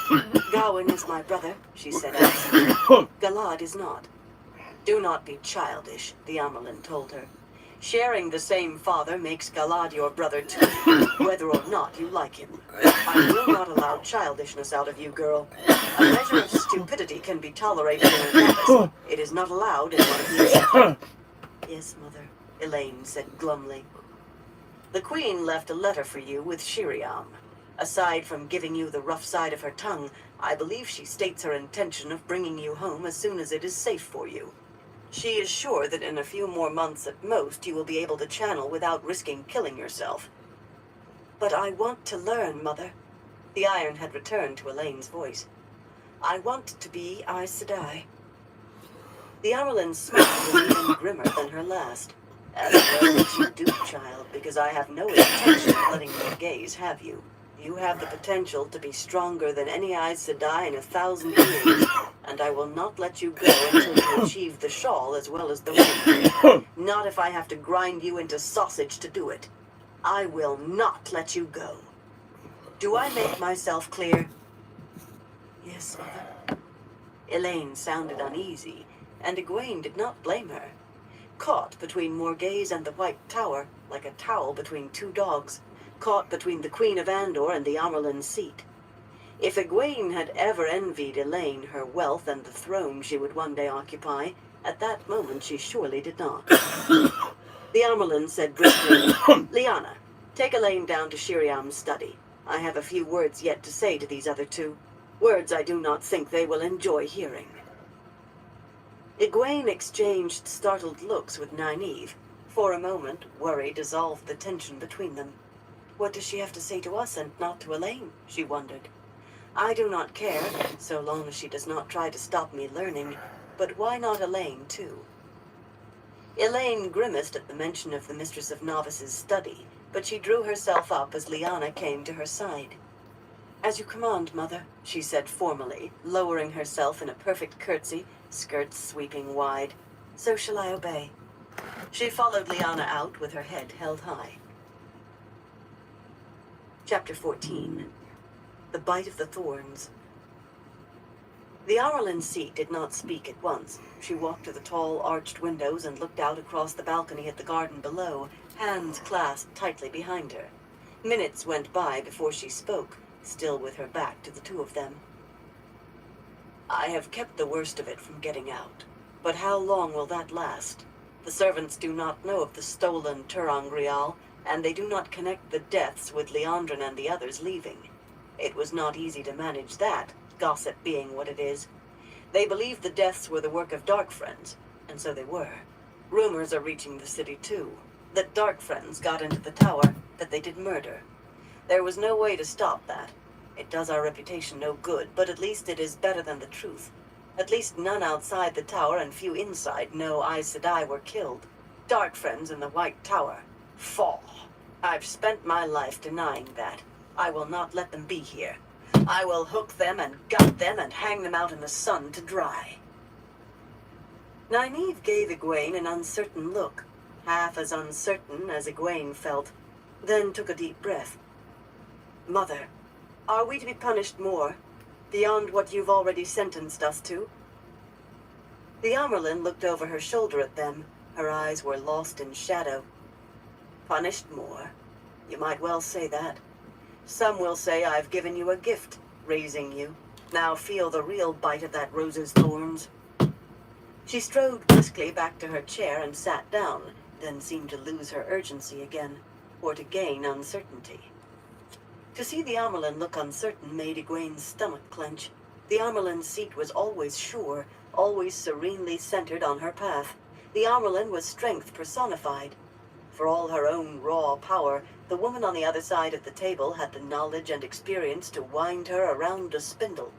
Gawain is my brother, she said absently. Galad is not. Do not be childish, the Amyrlin told her. Sharing the same father makes Galad your brother too, whether or not you like him. I will not allow childishness out of you, girl. A measure of stupidity can be tolerated in a novice. It is not allowed in one of these. Yes, Mother, Elaine said glumly. The Queen left a letter for you with Shiriam. Aside from giving you the rough side of her tongue, I believe she states her intention of bringing you home as soon as it is safe for you. She is sure that in a few more months at most you will be able to channel without risking killing yourself. But I want to learn, Mother. The iron had returned to Elaine's voice. I want to be Aes Sedai. The Amyrlin's smile was even grimmer than her last. As well as you do, child, because I have no intention of letting Morghese have you. You have the potential to be stronger than any Aes Sedai in 1,000 years, and I will not let you go until you achieve the shawl as well as the ring. Not if I have to grind you into sausage to do it. I will not let you go. Do I make myself clear? Yes, Mother. Elaine sounded uneasy, and Egwene did not blame her. Caught between Morghese and the White Tower, like a towel between two dogs, caught between the Queen of Andor and the Amyrlin seat. If Egwene had ever envied Elaine her wealth and the throne she would one day occupy, at that moment she surely did not. The Amyrlin said briskly, Lyanna, take Elaine down to Shiriam's study. I have a few words yet to say to these other two. Words I do not think they will enjoy hearing. Egwene exchanged startled looks with Nynaeve. For a moment, worry dissolved the tension between them. What does she have to say to us and not to Elaine? She wondered. I do not care, so long as she does not try to stop me learning. But why not Elaine, too? Elaine grimaced at the mention of the Mistress of Novice's study, but she drew herself up as Lyanna came to her side. As you command, Mother, she said formally, lowering herself in a perfect curtsy, skirts sweeping wide. So shall I obey. She followed Lyanna out with her head held high. Chapter 14. The Bite of the Thorns. The Amyrlin seat did not speak at once. She walked to the tall, arched windows and looked out across the balcony at the garden below, hands clasped tightly behind her. Minutes went by before she spoke, still with her back to the two of them. I have kept the worst of it from getting out. But how long will that last? The servants do not know of the stolen ter'angreal, and they do not connect the deaths with Liandrin and the others leaving. It was not easy to manage that, gossip being what it is. They believed the deaths were the work of Dark Friends, and so they were. Rumors are reaching the city too, that Dark Friends got into the tower, that they did murder. There was no way to stop that. It does our reputation no good, but at least it is better than the truth. At least none outside the tower and few inside know Aes Sedai were killed. Dark Friends in the White Tower. Fall. I've spent my life denying that. I will not let them be here. I will hook them and gut them and hang them out in the sun to dry. Nynaeve gave Egwene an uncertain look, half as uncertain as Egwene felt, then took a deep breath. Mother, are we to be punished more, beyond what you've already sentenced us to? The Amyrlin looked over her shoulder at them. Her eyes were lost in shadow. Punished more? You might well say that. Some will say I've given you a gift, raising you. Now feel the real bite of that rose's thorns. She strode briskly back to her chair and sat down, then seemed to lose her urgency again, or to gain uncertainty. To see the Amerlin look uncertain made Egwene's stomach clench. The Amerlin's seat was always sure, always serenely centered on her path. The Amerlin was strength personified. For all her own raw power, the woman on the other side of the table had the knowledge and experience to wind her around a spindle.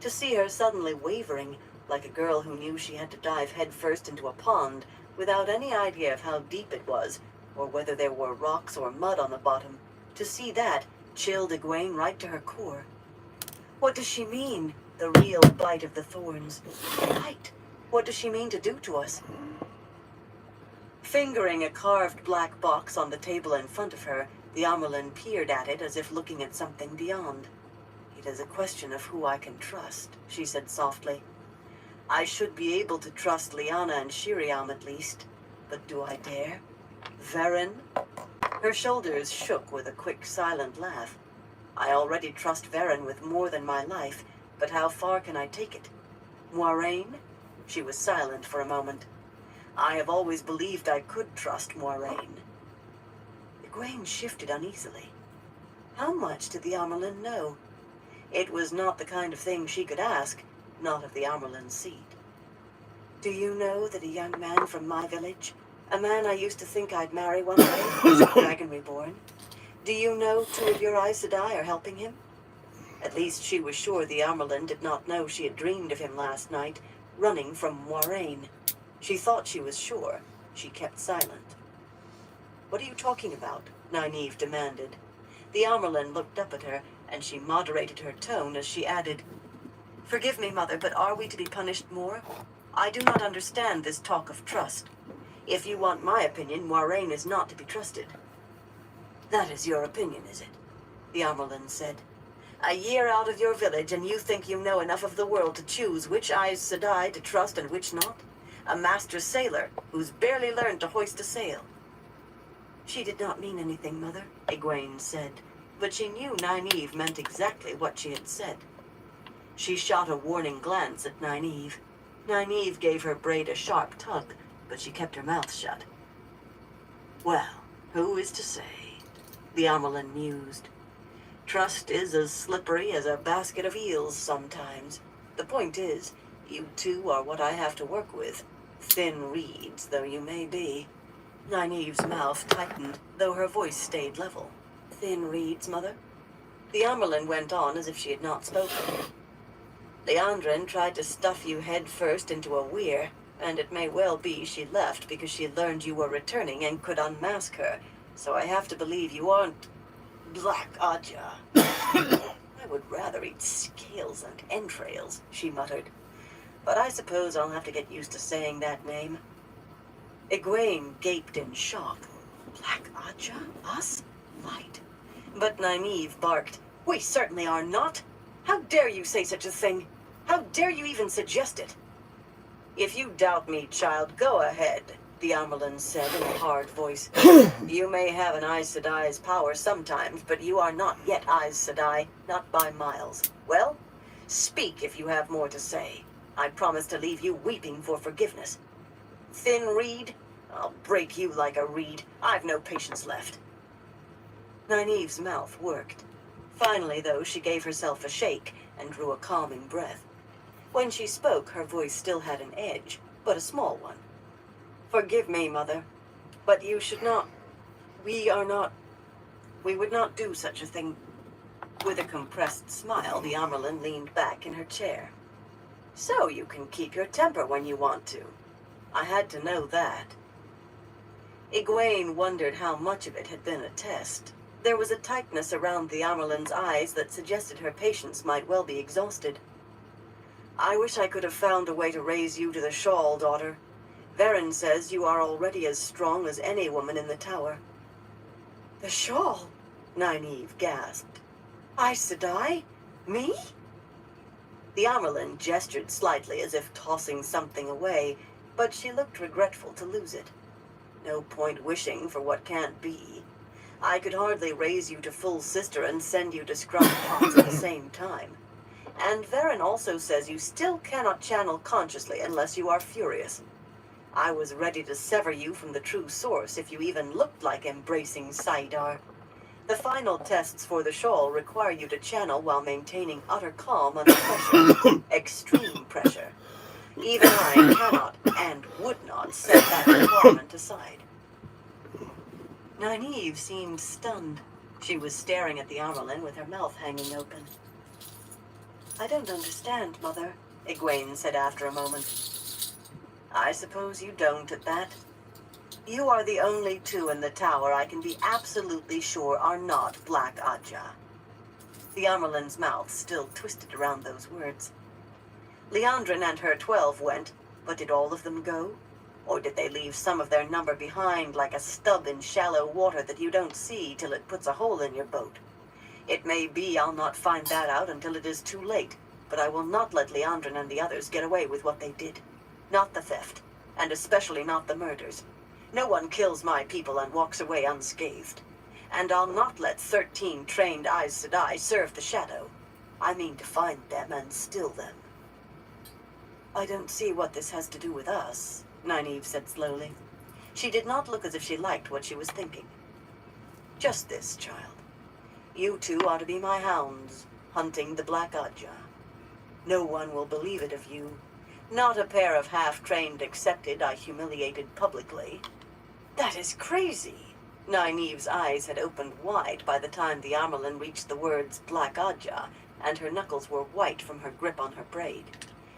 To see her suddenly wavering, like a girl who knew she had to dive headfirst into a pond, without any idea of how deep it was, or whether there were rocks or mud on the bottom, to see that chilled Egwene right to her core. What does she mean, the real bite of the thorns? Bite? What does she mean to do to us? Fingering a carved black box on the table in front of her, the Amerlin peered at it as if looking at something beyond. "It is a question of who I can trust," she said softly. "I should be able to trust Lyanna and Shiriam at least, but do I dare? Verin?" Her shoulders shook with a quick, silent laugh. "I already trust Verin with more than my life, but how far can I take it? Moiraine?" She was silent for a moment. "I have always believed I could trust Moiraine." Egwene shifted uneasily. How much did the Amerlin know? It was not the kind of thing she could ask, not of the Amerlin's seat. "Do you know that a young man from my village, a man I used to think I'd marry one day, is a dragon reborn? Do you know 2 of your Aes Sedai are helping him?" At least she was sure the Amerlin did not know she had dreamed of him last night, running from Moiraine. She thought she was sure. She kept silent. "What are you talking about?" Nynaeve demanded. The Amerlin looked up at her, and she moderated her tone as she added, "Forgive me, Mother, but are we to be punished more? I do not understand this talk of trust. If you want my opinion, Moiraine is not to be trusted." "That is your opinion, is it?" the Amerlin said. "A year out of your village, and you think you know enough of the world to choose which Aes Sedai to trust and which not? A master sailor who's barely learned to hoist a sail." "She did not mean anything, Mother," Egwene said, but she knew Nynaeve meant exactly what she had said. She shot a warning glance at Nynaeve. Nynaeve gave her braid a sharp tug, but she kept her mouth shut. "Well, who is to say?" the Amerlin mused. "Trust is as slippery as a basket of eels sometimes. The point is, you 2 are what I have to work with, thin reeds though you may be." Nynaeve's mouth tightened, though her voice stayed level. "Thin reeds, Mother?" The Amerlin went on as if she had not spoken. "Liandrin tried to stuff you head first into a weir, and it may well be she left because she learned you were returning and could unmask her, so I have to believe you aren't Black Ajah." "I would rather eat scales and entrails," she muttered. "But I suppose I'll have to get used to saying that name." Egwene gaped in shock. "Black Ajah? Us? Light." But Nynaeve barked, "We certainly are not! How dare you say such a thing? How dare you even suggest it?" "If you doubt me, child, go ahead," the Amerlin said in a hard voice. "You may have an Aes Sedai's power sometimes, but you are not yet Aes Sedai, not by miles. Well, speak if you have more to say. I promise to leave you weeping for forgiveness. Thin reed? I'll break you like a reed. I've no patience left." Nynaeve's mouth worked. Finally, though, she gave herself a shake and drew a calming breath. When she spoke, her voice still had an edge, but a small one. "Forgive me, Mother, but you should not... We would not do such a thing." With a compressed smile, the Amerlin leaned back in her chair. "So you can keep your temper when you want to. I had to know that." Egwene wondered how much of it had been a test. There was a tightness around the Amerlin's eyes that suggested her patience might well be exhausted. "I wish I could have found a way to raise you to the shawl, daughter. Verin says you are already as strong as any woman in the tower." "The shawl?" Nynaeve gasped. "Aes Sedai? Me?" The Amerlin gestured slightly as if tossing something away, but she looked regretful to lose it. "No point wishing for what can't be. I could hardly raise you to full sister and send you to scrub pots at the same time. And Verin also says you still cannot channel consciously unless you are furious. I was ready to sever you from the true source if you even looked like embracing saidar. The final tests for the shawl require you to channel while maintaining utter calm under pressure. Extreme pressure. Even I cannot and would not set that requirement aside. Nynaeve seemed stunned. She was staring at the Amyrlin with her mouth hanging open. I don't understand, Mother, Egwene said after a moment. I suppose you don't at that. You are the only two in the tower I can be absolutely sure are not Black Ajah. The Amyrlin's mouth still twisted around those words. Liandrin and her 12 went, but did all of them go? Or did they leave some of their number behind like a stub in shallow water that you don't see till it puts a hole in your boat? It may be I'll not find that out until it is too late, but I will not let Liandrin and the others get away with what they did. Not the theft, and especially not the murders. No one kills my people and walks away unscathed. And I'll not let 13 trained Aes Sedai serve the Shadow. I mean to find them and still them. I don't see what this has to do with us, Nynaeve said slowly. She did not look as if she liked what she was thinking. Just this, child. You two are to be my hounds, hunting the Black Ajah. No one will believe it of you. Not a pair of half-trained accepted I humiliated publicly. That is crazy. Nynaeve's eyes had opened wide by the time the Amyrlin reached the words Black Ajah, and her knuckles were white from her grip on her braid.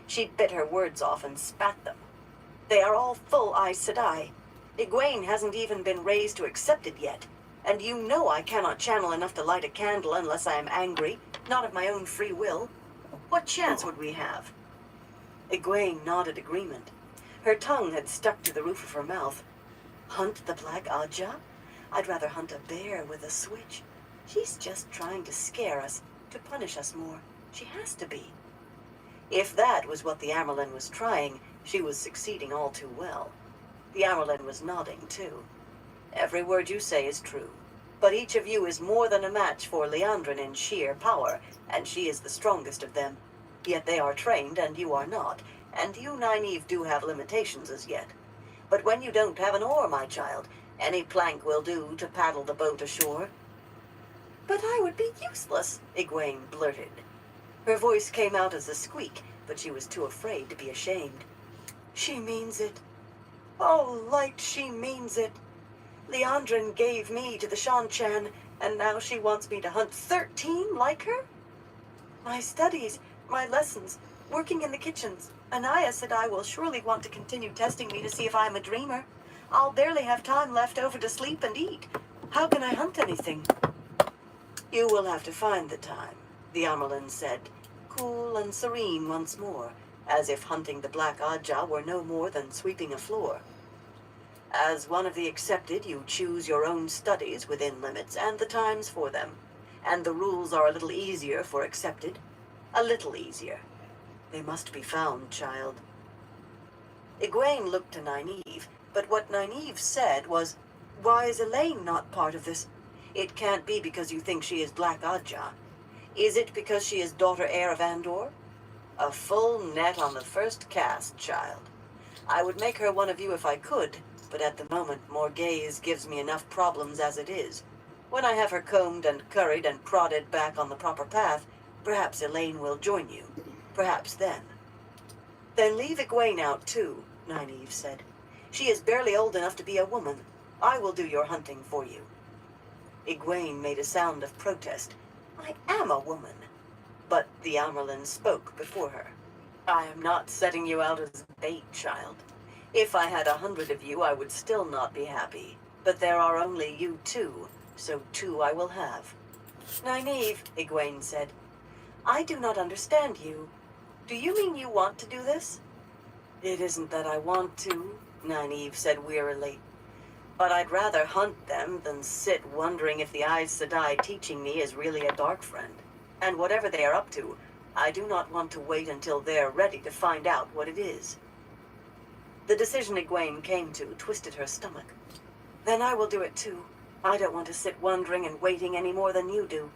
She bit her words off and spat them. They are all full Aes Sedai. Egwene hasn't even been raised to accepted yet. And you know I cannot channel enough to light a candle unless I am angry, not of my own free will. What chance would we have? Egwene nodded agreement. Her tongue had stuck to the roof of her mouth. Hunt the Black Ajah? I'd rather hunt a bear with a switch. She's just trying to scare us, to punish us more. She has to be. If that was what the Amyrlin was trying, she was succeeding all too well. The Amyrlin was nodding, too. Every word you say is true. But each of you is more than a match for Liandrin in sheer power, and she is the strongest of them. Yet they are trained, and you are not. And you, Nynaeve, do have limitations as yet. But when you don't have an oar, my child, any plank will do to paddle the boat ashore. But I would be useless, Egwene blurted. Her voice came out as a squeak, but she was too afraid to be ashamed. She means it. Oh, Light, she means it. Liandrin gave me to the Shan-Chan, and now she wants me to hunt 13 like her? My studies, my lessons, working in the kitchens. Anaya said I will surely want to continue testing me to see if I'm a dreamer. I'll barely have time left over to sleep and eat. How can I hunt anything? You will have to find the time, the Amyrlin said, cool and serene once more, as if hunting the Black Ajah were no more than sweeping a floor. As one of the accepted, you choose your own studies within limits and the times for them. And the rules are a little easier for accepted. A little easier. They must be found, child. Egwene looked to Nynaeve, but what Nynaeve said was, why is Elaine not part of this? It can't be because you think she is Black Ajah. Is it because she is daughter heir of Andor? A full net on the first cast, child. I would make her one of you if I could, but at the moment Morghese gives me enough problems as it is. When I have her combed and curried and prodded back on the proper path, perhaps Elaine will join you. Perhaps then. Then leave Egwene out too, Nynaeve said. She is barely old enough to be a woman. I will do your hunting for you. Egwene made a sound of protest. I am a woman. But the Amyrlin spoke before her. I am not setting you out as bait, child. If I had 100 of you, I would still not be happy. But there are only you 2, so 2 I will have. Nynaeve, Egwene said, I do not understand you. Do you mean you want to do this? It isn't that I want to, Nynaeve said wearily. But I'd rather hunt them than sit wondering if the Aes Sedai teaching me is really a dark friend. And whatever they are up to, I do not want to wait until they're ready to find out what it is. The decision Egwene came to twisted her stomach. Then I will do it too. I don't want to sit wondering and waiting any more than you do.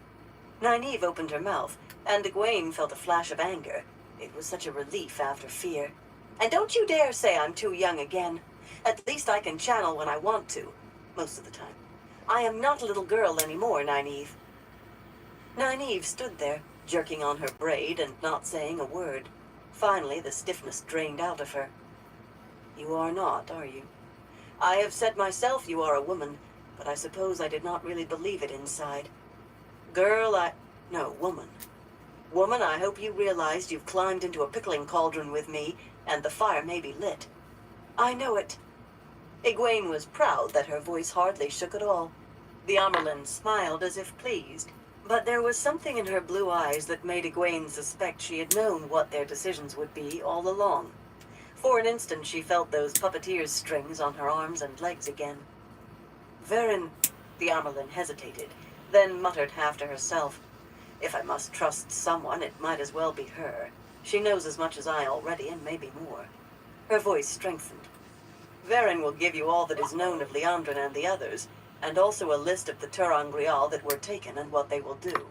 Nynaeve opened her mouth, and Egwene felt a flash of anger. It was such a relief after fear. And don't you dare say I'm too young again. At least I can channel when I want to, most of the time. I am not a little girl anymore, Nynaeve. Nynaeve stood there, jerking on her braid and not saying a word. Finally, the stiffness drained out of her. You are not, are you? I have said myself you are a woman, but I suppose I did not really believe it inside. Girl, no, woman. Woman, I hope you realized you've climbed into a pickling cauldron with me, and the fire may be lit. I know it. Egwene was proud that her voice hardly shook at all. The Amyrlin smiled as if pleased, but there was something in her blue eyes that made Egwene suspect she had known what their decisions would be all along. For an instant she felt those puppeteer's strings on her arms and legs again. Verin, the Amyrlin hesitated, then muttered half to herself. If I must trust someone, it might as well be her. She knows as much as I already, and maybe more. Her voice strengthened. Verin will give you all that is known of Liandrin and the others, and also a list of the ter'angreal that were taken and what they will do.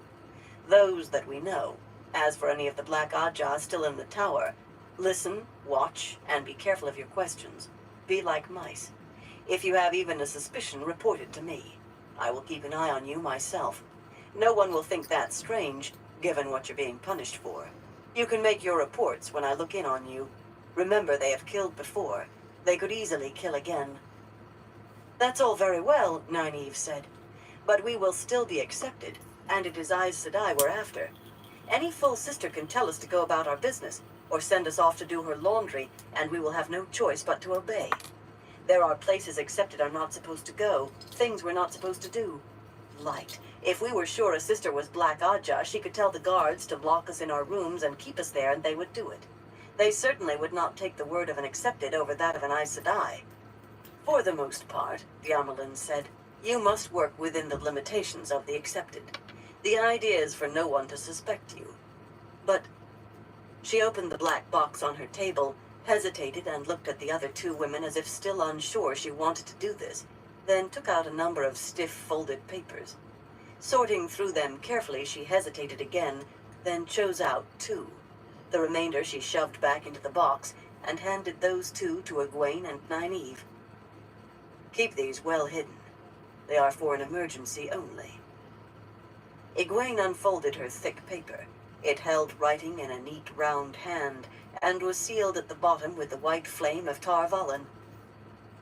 Those that we know. As for any of the Black Ajah still in the tower, listen, watch, and be careful of your questions. Be like mice. If you have even a suspicion, report it to me. I will keep an eye on you myself. No one will think that strange, given what you're being punished for. You can make your reports when I look in on you. Remember, they have killed before. They could easily kill again. That's all very well, Nynaeve said. But we will still be accepted, and it is Aes Sedai we're after. Any full sister can tell us to go about our business, or send us off to do her laundry, and we will have no choice but to obey. There are places accepted are not supposed to go, things we're not supposed to do. Light. If we were sure a sister was Black Ajah, she could tell the guards to lock us in our rooms and keep us there, and they would do it. They certainly would not take the word of an accepted over that of an Aes Sedai. For the most part, the Amyrlin said, you must work within the limitations of the accepted. The idea is for no one to suspect you. But she opened the black box on her table, hesitated, and looked at the other two women as if still unsure she wanted to do this, then took out a number of stiff folded papers. Sorting through them carefully, she hesitated again, then chose out two. The remainder she shoved back into the box, and handed those two to Egwene and Nynaeve. Keep these well hidden. They are for an emergency only. Egwene unfolded her thick paper. It held writing in a neat round hand, and was sealed at the bottom with the white flame of Tar Valon.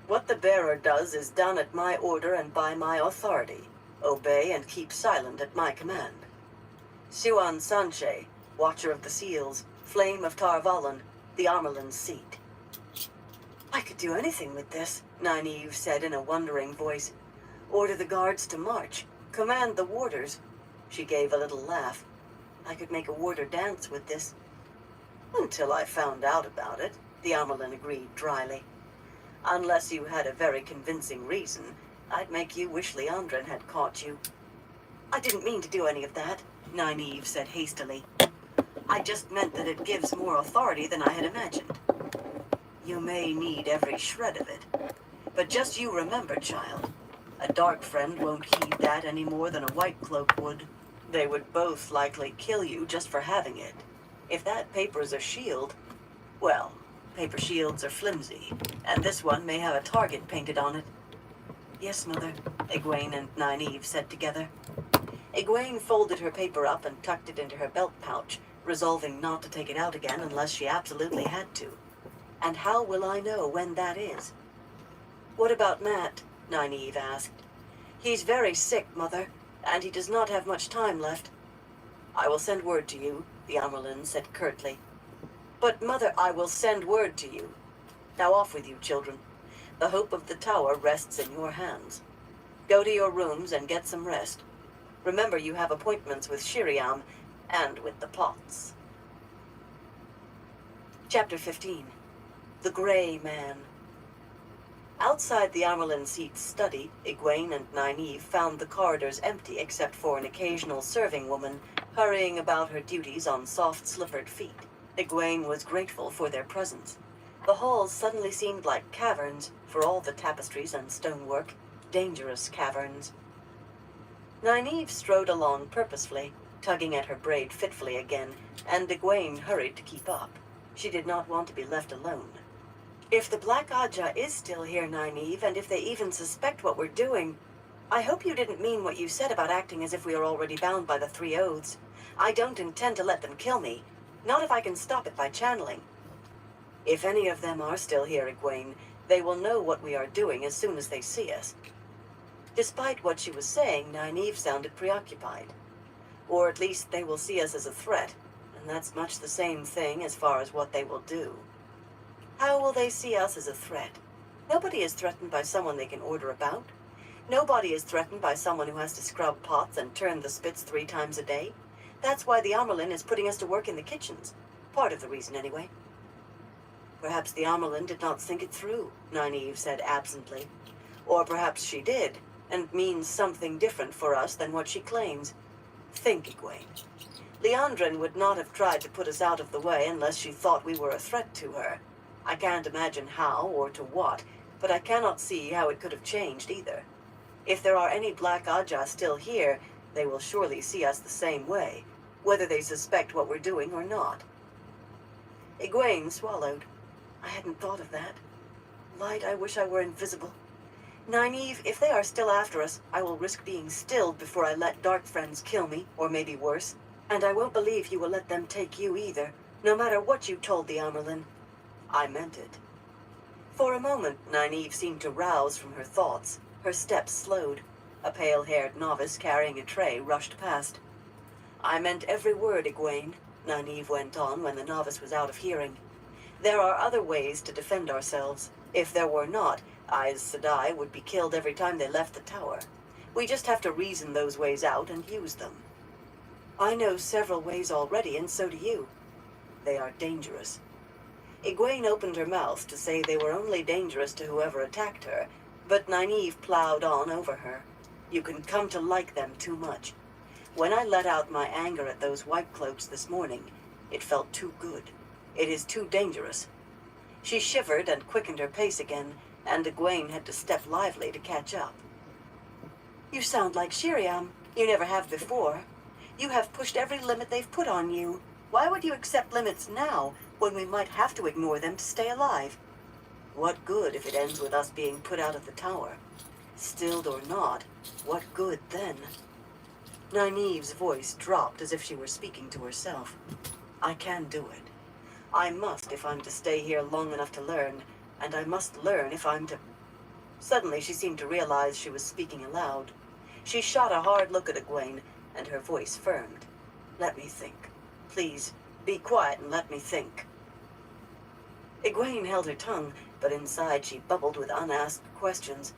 What the bearer does is done at my order and by my authority. Obey and keep silent at my command. Siuan Sanche, Watcher of the Seals, Flame of Tar Valon, the Amyrlin's seat. I could do anything with this, Nynaeve said in a wondering voice. Order the guards to march. Command the warders. She gave a little laugh. I could make a warder dance with this. Until I found out about it, the Amyrlin agreed dryly. Unless you had a very convincing reason, I'd make you wish Liandrin had caught you. I didn't mean to do any of that, Nynaeve said hastily. I just meant that it gives more authority than I had imagined. You may need every shred of it. But just you remember, child, a dark friend won't heed that any more than a white cloak would. They would both likely kill you just for having it. If that paper's a shield, well, paper shields are flimsy, and this one may have a target painted on it. Yes, Mother, Egwene and Nynaeve said together. Egwene folded her paper up and tucked it into her belt pouch, resolving not to take it out again unless she absolutely had to. And how will I know when that is? What about Mat? Nynaeve asked. He's very sick, Mother, and he does not have much time left. I will send word to you, the Amyrlin said curtly. But, Mother, I will send word to you. Now off with you, children. The hope of the tower rests in your hands. Go to your rooms and get some rest. Remember you have appointments with Shiriam and with the Pots. Chapter 15. The Grey Man. Outside the Amyrlin seat's study, Egwene and Nynaeve found the corridors empty except for an occasional serving woman hurrying about her duties on soft-slippered feet. Egwene was grateful for their presence. The halls suddenly seemed like caverns, for all the tapestries and stonework, dangerous caverns. Nynaeve strode along purposefully, tugging at her braid fitfully again, and Egwene hurried to keep up. She did not want to be left alone. If the Black Aja is still here, Nynaeve, and if they even suspect what we're doing, I hope you didn't mean what you said about acting as if we are already bound by the Three Oaths. I don't intend to let them kill me. Not if I can stop it by channeling. If any of them are still here, Egwene, they will know what we are doing as soon as they see us. Despite what she was saying, Nynaeve sounded preoccupied. Or at least they will see us as a threat, and that's much the same thing as far as what they will do. How will they see us as a threat? Nobody is threatened by someone they can order about. Nobody is threatened by someone who has to scrub pots and turn the spits 3 times a day. That's why the Amyrlin is putting us to work in the kitchens. Part of the reason, anyway. Perhaps the Amyrlin did not think it through, Nynaeve said absently. Or perhaps she did, and means something different for us than what she claims. Think, Egwene. Liandrin would not have tried to put us out of the way unless she thought we were a threat to her. I can't imagine how or to what, but I cannot see how it could have changed either. If there are any Black Aja still here, they will surely see us the same way, whether they suspect what we're doing or not. Egwene swallowed. I hadn't thought of that. Light, I wish I were invisible. Nynaeve, if they are still after us, I will risk being stilled before I let dark friends kill me, or maybe worse. And I won't believe you will let them take you either, no matter what you told the Amyrlin. I meant it. For a moment, Nynaeve seemed to rouse from her thoughts. Her steps slowed. A pale-haired novice carrying a tray rushed past. I meant every word, Egwene, Nynaeve went on when the novice was out of hearing. There are other ways to defend ourselves. If there were not, Aes Sedai would be killed every time they left the tower. We just have to reason those ways out and use them. I know several ways already, and so do you. They are dangerous. Egwene opened her mouth to say they were only dangerous to whoever attacked her, but Nynaeve plowed on over her. You can come to like them too much. When I let out my anger at those white cloaks this morning, it felt too good. It is too dangerous. She shivered and quickened her pace again, and Egwene had to step lively to catch up. You sound like Shiriam. You never have before. You have pushed every limit they've put on you. Why would you accept limits now, when we might have to ignore them to stay alive? What good if it ends with us being put out of the tower? Stilled or not, what good then? Nynaeve's voice dropped as if she were speaking to herself. I can do it. I must if I'm to stay here long enough to learn, and I must learn if I'm to... Suddenly she seemed to realize she was speaking aloud. She shot a hard look at Egwene, and her voice firmed. Let me think. Please, be quiet and let me think. Egwene held her tongue, but inside she bubbled with unasked questions.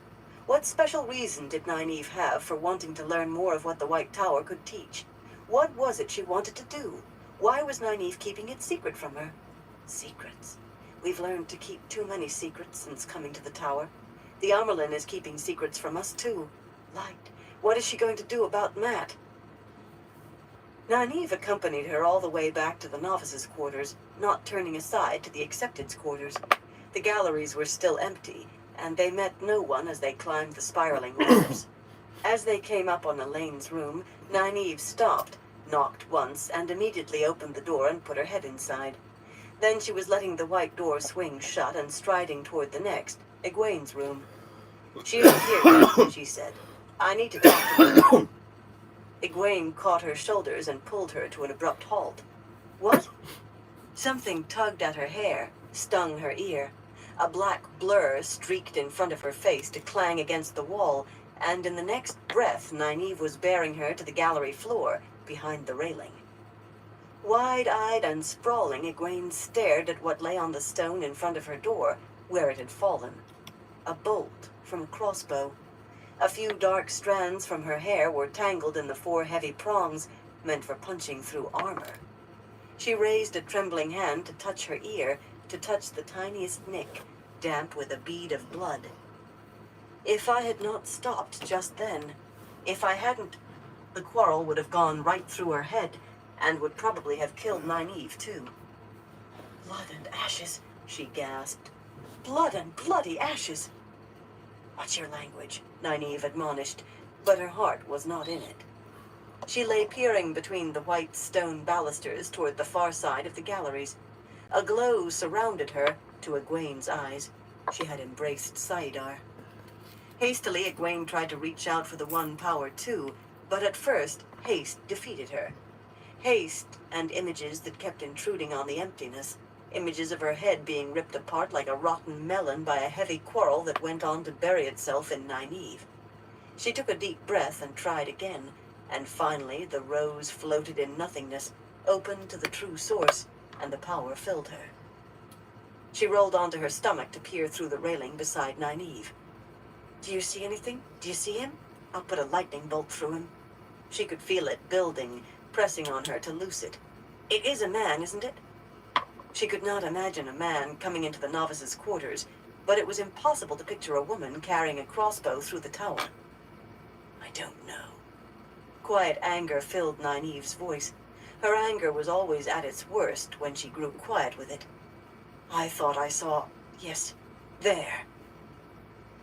What special reason did Nynaeve have for wanting to learn more of what the White Tower could teach? What was it she wanted to do? Why was Nynaeve keeping it secret from her? Secrets. We've learned to keep too many secrets since coming to the tower. The Amyrlin is keeping secrets from us too. Light, what is she going to do about Mat? Nynaeve accompanied her all the way back to the novices' quarters, not turning aside to the accepteds' quarters. The galleries were still empty, and they met no one as they climbed the spiraling ladders. As they came up on Elaine's room, Nynaeve stopped, knocked once, and immediately opened the door and put her head inside. Then she was letting the white door swing shut and striding toward the next, Egwene's room. She isn't here yet, she said. I need to talk to her. Egwene caught her shoulders and pulled her to an abrupt halt. What? Something tugged at her hair, stung her ear. A black blur streaked in front of her face to clang against the wall, and in the next breath Nynaeve was bearing her to the gallery floor, behind the railing. Wide-eyed and sprawling, Egwene stared at what lay on the stone in front of her door, where it had fallen. A bolt from a crossbow. A few dark strands from her hair were tangled in the 4 heavy prongs, meant for punching through armor. She raised a trembling hand to touch her ear, to touch the tiniest nick, damp with a bead of blood. If I had not stopped just then, if I hadn't, the quarrel would have gone right through her head, and would probably have killed Nynaeve too. Blood and ashes, she gasped. Blood and bloody ashes! Watch your language, Nynaeve admonished, but her heart was not in it. She lay peering between the white stone balusters toward the far side of the galleries. A glow surrounded her, to Egwene's eyes. She had embraced saidar. Hastily, Egwene tried to reach out for the one power too, but at first, haste defeated her. Haste and images that kept intruding on the emptiness. Images of her head being ripped apart like a rotten melon by a heavy quarrel that went on to bury itself in Nynaeve. She took a deep breath and tried again, and finally the rose floated in nothingness, open to the true source, and the power filled her. She rolled onto her stomach to peer through the railing beside Nynaeve. "Do you see anything? Do you see him? I'll put a lightning bolt through him." She could feel it building, pressing on her to loose it. "It is a man, isn't it?" She could not imagine a man coming into the novice's quarters, but it was impossible to picture a woman carrying a crossbow through the tower. "I don't know." Quiet anger filled Nynaeve's voice. Her anger was always at its worst when she grew quiet with it. "I thought I saw... yes, there."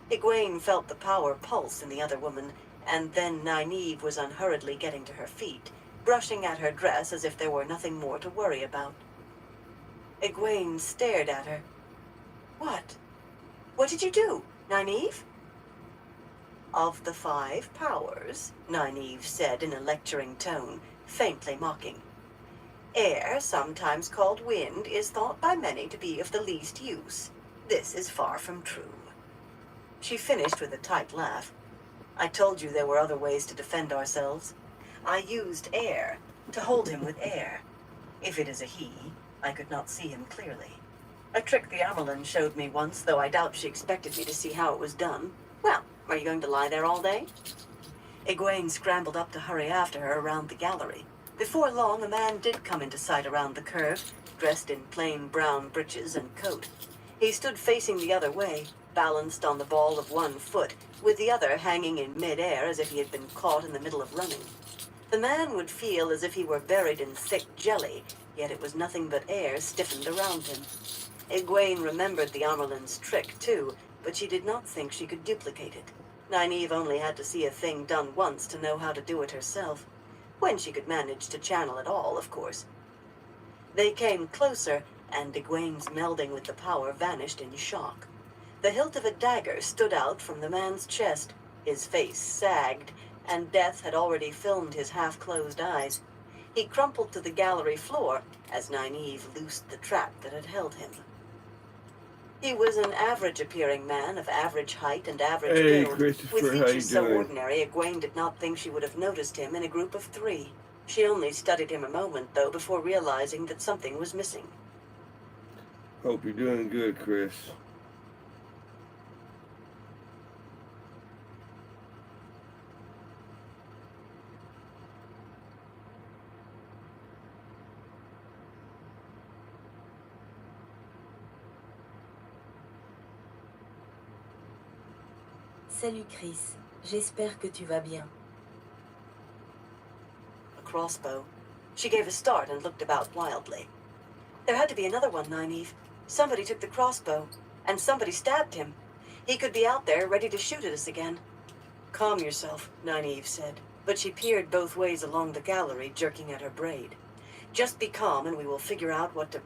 Egwene felt the power pulse in the other woman, and then Nynaeve was unhurriedly getting to her feet, brushing at her dress as if there were nothing more to worry about. Egwene stared at her. "What? What did you do, Nynaeve?" "Of the 5 powers," Nynaeve said in a lecturing tone, faintly mocking, "air, sometimes called wind, is thought by many to be of the least use. This is far from true." She finished with a tight laugh. "I told you there were other ways to defend ourselves. I used air, to hold him with air. If it is a he, I could not see him clearly. A trick the Amyrlin showed me once, though I doubt she expected me to see how it was done. Well, are you going to lie there all day?" Egwene scrambled up to hurry after her around the gallery. Before long, a man did come into sight around the curve, dressed in plain brown breeches and coat. He stood facing the other way, balanced on the ball of one foot, with the other hanging in mid-air as if he had been caught in the middle of running. The man would feel as if he were buried in thick jelly, yet it was nothing but air stiffened around him. Egwene remembered the Amyrlin's trick, too, but she did not think she could duplicate it. Nynaeve only had to see a thing done once to know how to do it herself. When she could manage to channel it all, of course. They came closer, and Egwene's melding with the power vanished in shock. The hilt of a dagger stood out from the man's chest. His face sagged, and death had already filmed his half-closed eyes. He crumpled to the gallery floor as Nynaeve loosed the trap that had held him. He was an average-appearing man of average height and average build. Christopher, With how you features so doing? ordinary, Egwene did not think she would have noticed him in a group of 3. She only studied him a moment, though, before realizing that something was missing. Hope you're doing good, Chris. Salut Chris, j'espère que tu vas bien. A crossbow. She gave a start and looked about wildly. There had to be another one, Nynaeve. Somebody took the crossbow, and somebody stabbed him. He could be out there, ready to shoot at us again. "Calm yourself," Nynaeve said, but she peered both ways along the gallery, jerking at her braid. "Just be calm, and we will figure out what to..."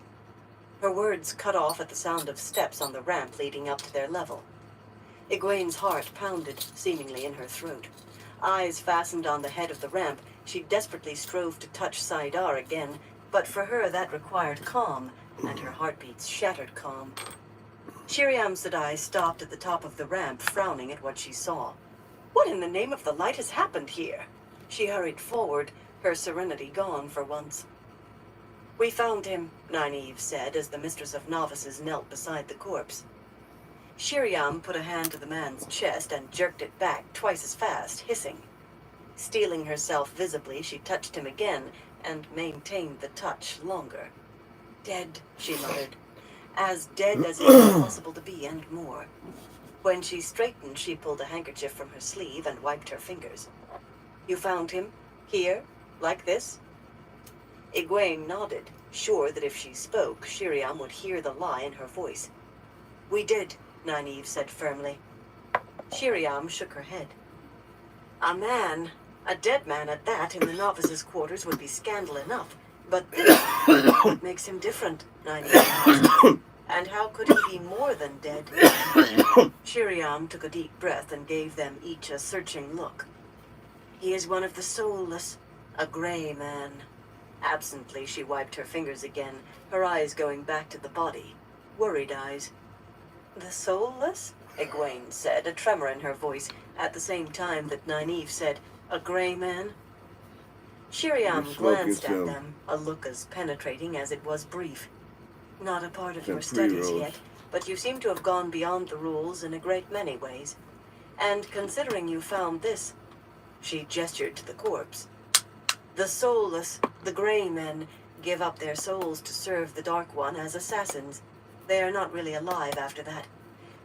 Her words cut off at the sound of steps on the ramp leading up to their level. Egwene's heart pounded, seemingly in her throat. Eyes fastened on the head of the ramp, she desperately strove to touch saidar again, but for her that required calm, and her heartbeats shattered calm. Shiriam Sedai stopped at the top of the ramp, frowning at what she saw. What in the name of the light has happened here? She hurried forward, her serenity gone for once. "We found him," Nynaeve said as the Mistress of Novices knelt beside the corpse. Shiriam put a hand to the man's chest and jerked it back twice as fast, hissing. Steeling herself visibly, she touched him again, and maintained the touch longer. "Dead," she muttered. "As dead as it is possible to be, and more." When she straightened, she pulled a handkerchief from her sleeve and wiped her fingers. "You found him? Here? Like this?" Egwene nodded, sure that if she spoke, Shiriam would hear the lie in her voice. "We did," Nynaeve said firmly. Shiriam shook her head. "A man, a dead man at that, in the novices' quarters would be scandal enough. But this, what makes him different?" Nynaeve asked. And how could he be more than dead? Shiriam took a deep breath and gave them each a searching look. He is one of the soulless, a gray man. Absently, she wiped her fingers again, her eyes going back to the body. Worried eyes. The soulless? Egwene said, a tremor in her voice, at the same time that Nynaeve said, a gray man. Shiriam glanced at them, a look as penetrating as it was brief. Not a part of your studies yet, but you seem to have gone beyond the rules in a great many ways. And considering you found this, she gestured to the corpse. The soulless, the gray men, give up their souls to serve the Dark One as assassins. They are not really alive after that.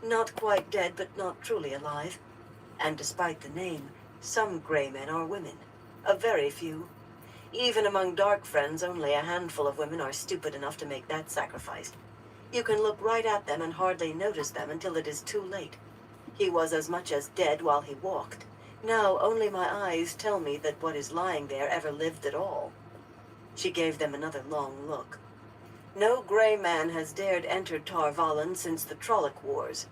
Not quite dead, but not truly alive. And despite the name, some gray men are women. A very few. Even among dark friends, only a handful of women are stupid enough to make that sacrifice. You can look right at them and hardly notice them until it is too late. He was as much as dead while he walked. Now only my eyes tell me that what is lying there ever lived at all. She gave them another long look. No gray man has dared enter Tar Valon since the Trolloc Wars.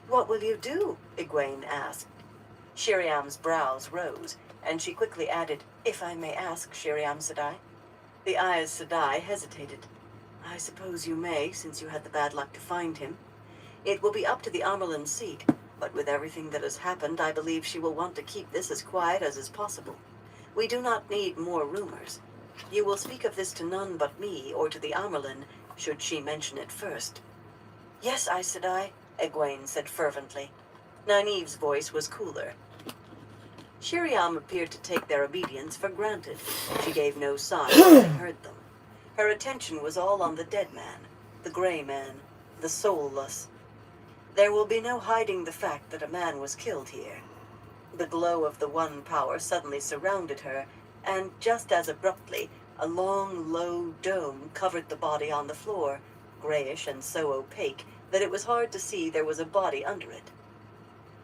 What will you do? Egwene asked. Shiriam's brows rose, and she quickly added, if I may ask, Shiriam Sedai. The Aes Sedai hesitated. I suppose you may, since you had the bad luck to find him. It will be up to the Amyrlin seat, but with everything that has happened, I believe she will want to keep this as quiet as is possible. We do not need more rumors. You will speak of this to none but me, or to the Amyrlin, should she mention it first. Yes, Aes Sedai, Egwene said fervently. Nynaeve's voice was cooler. Shiriam appeared to take their obedience for granted. She gave no sign of having heard them. Her attention was all on the dead man, the gray man, the soulless. There will be no hiding the fact that a man was killed here. The glow of the One Power suddenly surrounded her, and just as abruptly, a long, low dome covered the body on the floor, grayish and so opaque that it was hard to see there was a body under it.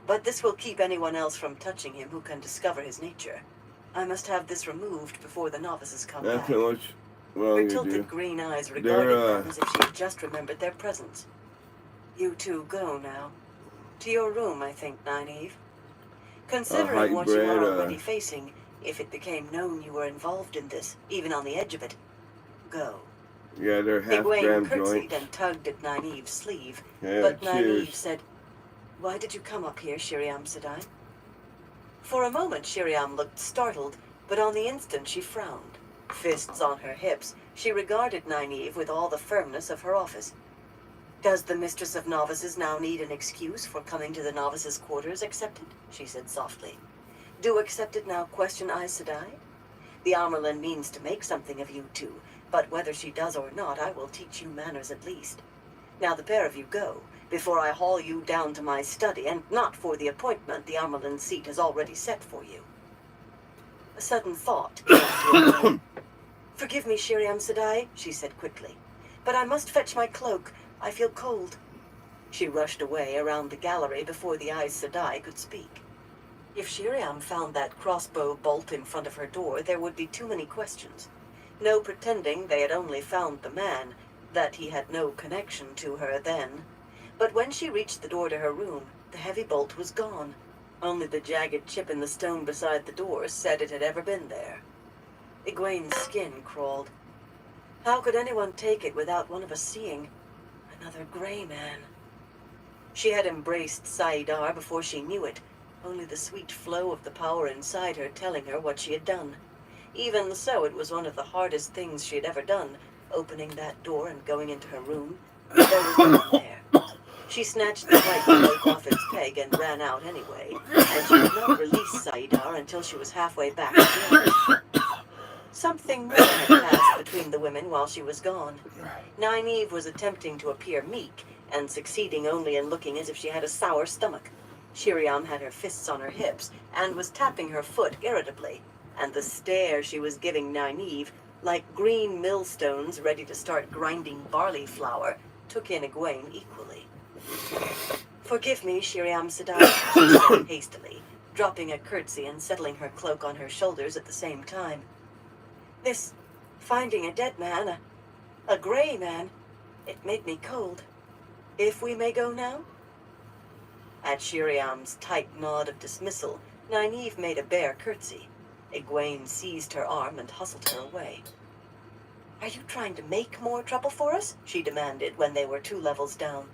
But this will keep anyone else from touching him who can discover his nature. I must have this removed before the novices come back. That's how much wrong Her you tilted do. green eyes regarded them as if she had just remembered their presence. You two go now. To your room, I think, Nynaeve. Considering what you are already facing, if it became known you were involved in this, even on the edge of it, go. Yeah, they're Egwene half-gram curtsied joints. and tugged at Nynaeve's sleeve, Yeah, but cheers. Nynaeve said, Why did you come up here, Shiriam Sedai? For a moment, Shiriam looked startled, but on the instant she frowned. Fists on her hips, she regarded Nynaeve with all the firmness of her office. Does the Mistress of Novices now need an excuse for coming to the novices' quarters accepted? She said softly. Do accepted now question Aes Sedai? The Amyrlin means to make something of you two, but whether she does or not, I will teach you manners at least. Now the pair of you go, before I haul you down to my study, and not for the appointment the Amyrlin seat has already set for you. A sudden thought came to her. Forgive me, Shiriam Sedai, she said quickly, but I must fetch my cloak. I feel cold. She rushed away around the gallery before the Aes Sedai could speak. If Shiriam found that crossbow bolt in front of her door, there would be too many questions. No pretending they had only found the man, that he had no connection to her then. But when she reached the door to her room, the heavy bolt was gone. Only the jagged chip in the stone beside the door said it had ever been there. Egwene's skin crawled. How could anyone take it without one of us seeing? Another gray man. She had embraced Saidar before she knew it, only the sweet flow of the power inside her telling her what she had done. Even so, it was one of the hardest things she had ever done, opening that door and going into her room. There was no one there. She snatched the white cloak off its peg and ran out anyway, and she did not release Saidar until she was halfway back again. Something more had passed between the women while she was gone. Nynaeve was attempting to appear meek, and succeeding only in looking as if she had a sour stomach. Shiriam had her fists on her hips, and was tapping her foot irritably, and the stare she was giving Nynaeve, like green millstones ready to start grinding barley flour, took in Egwene equally. Forgive me, Shiriam Sedai, she said hastily, dropping a curtsy and settling her cloak on her shoulders at the same time. This finding a dead man, a gray man, It made me cold. If we may go now? At Shiriam's tight nod of dismissal, Nynaeve made a bare curtsy. Egwene seized her arm and hustled her away. Are you trying to make more trouble for us? She demanded when they were 2 levels down.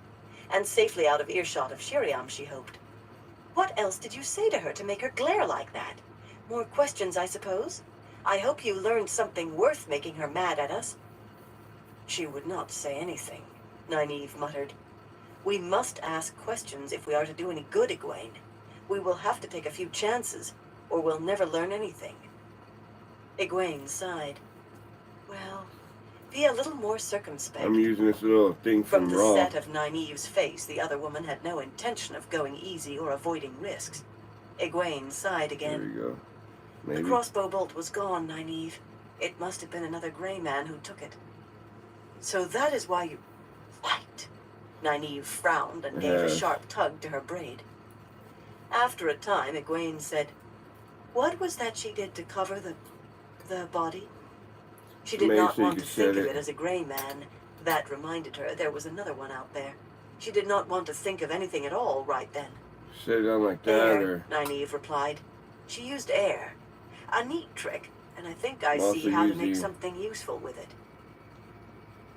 And safely out of earshot of Shiriam, she hoped. What else did you say to her to make her glare like that? More questions, I suppose? I hope you learned something worth making her mad at us. She would not say anything, Nynaeve muttered. We must ask questions if we are to do any good, Egwene. We will have to take a few chances, or we'll never learn anything. Egwene sighed. Well, be a little more circumspect. I'm using this little thing From from the Raw. set of Nynaeve's face, the other woman had no intention of going easy or avoiding risks. Egwene sighed There again. you go. The Maybe. crossbow bolt was gone, Nynaeve. It must have been another gray man who took it. So that is why you... White! Nynaeve frowned and gave a Yes. sharp tug to her braid. After a time, Egwene said, What was that she did to cover the body? She did Made not so you want to could think shed of it. it as a gray man. That reminded her there was another one out there. She did not want to think of anything at all right then. Set it on like that, Air, or Nynaeve replied. She used air. A neat trick, and I think I Also see how to make using- something useful with it.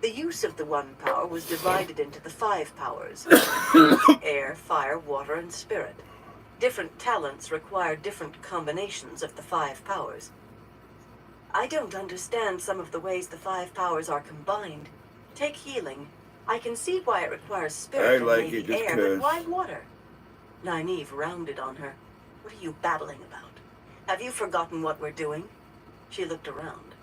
The use of the 1 power was divided into the 5 powers. Air, fire, water, and spirit. Different talents require different combinations of the 5 powers. I don't understand some of the ways the 5 powers are combined. Take healing. I can see why it requires spirit I and like maybe it just air, but 'cause. why water? Nynaeve rounded on her. What are you babbling about? Have you forgotten what we're doing? She looked around.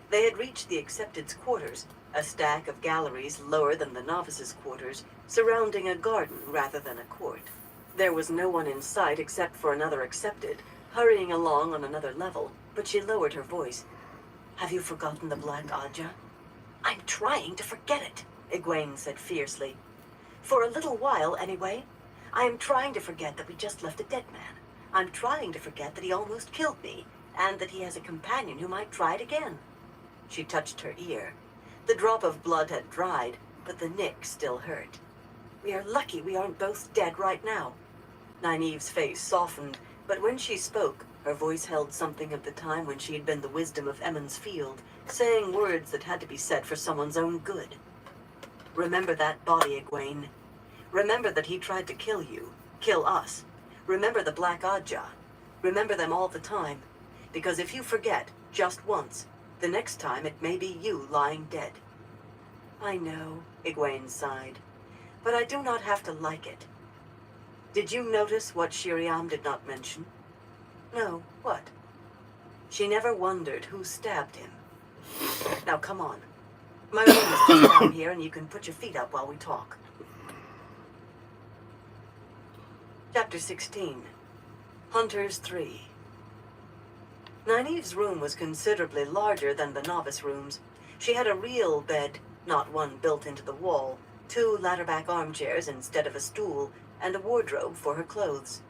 They had reached the Accepted's quarters, a stack of galleries lower than the Novices' quarters, surrounding a garden rather than a court. There was no one in sight except for another Accepted, hurrying along on another level, but she lowered her voice. Have you forgotten the Black Ajah? I'm trying to forget it, Egwene said fiercely. For a little while, anyway. I am trying to forget that we just left a dead man. I'm trying to forget that he almost killed me, and that he has a companion who might try it again. She touched her ear. The drop of blood had dried, but the nick still hurt. We are lucky we aren't both dead right now. Nynaeve's face softened, but when she spoke, her voice held something of the time when she had been the wisdom of Emond's Field, saying words that had to be said for someone's own good. Remember that body, Egwene. Remember that he tried to kill you, kill us. Remember the Black Ajah. Remember them all the time. Because if you forget, just once, the next time it may be you lying dead. I know, Egwene sighed, but I do not have to like it. Did you notice what Shiriam did not mention? No, what? She never wondered who stabbed him. Now come on. My room is just down here and you can put your feet up while we talk. Chapter 16. Hunters 3. Nynaeve's room was considerably larger than the novice rooms. She had a real bed, not one built into the wall, 2 ladder-back armchairs instead of a stool, and a wardrobe for her clothes.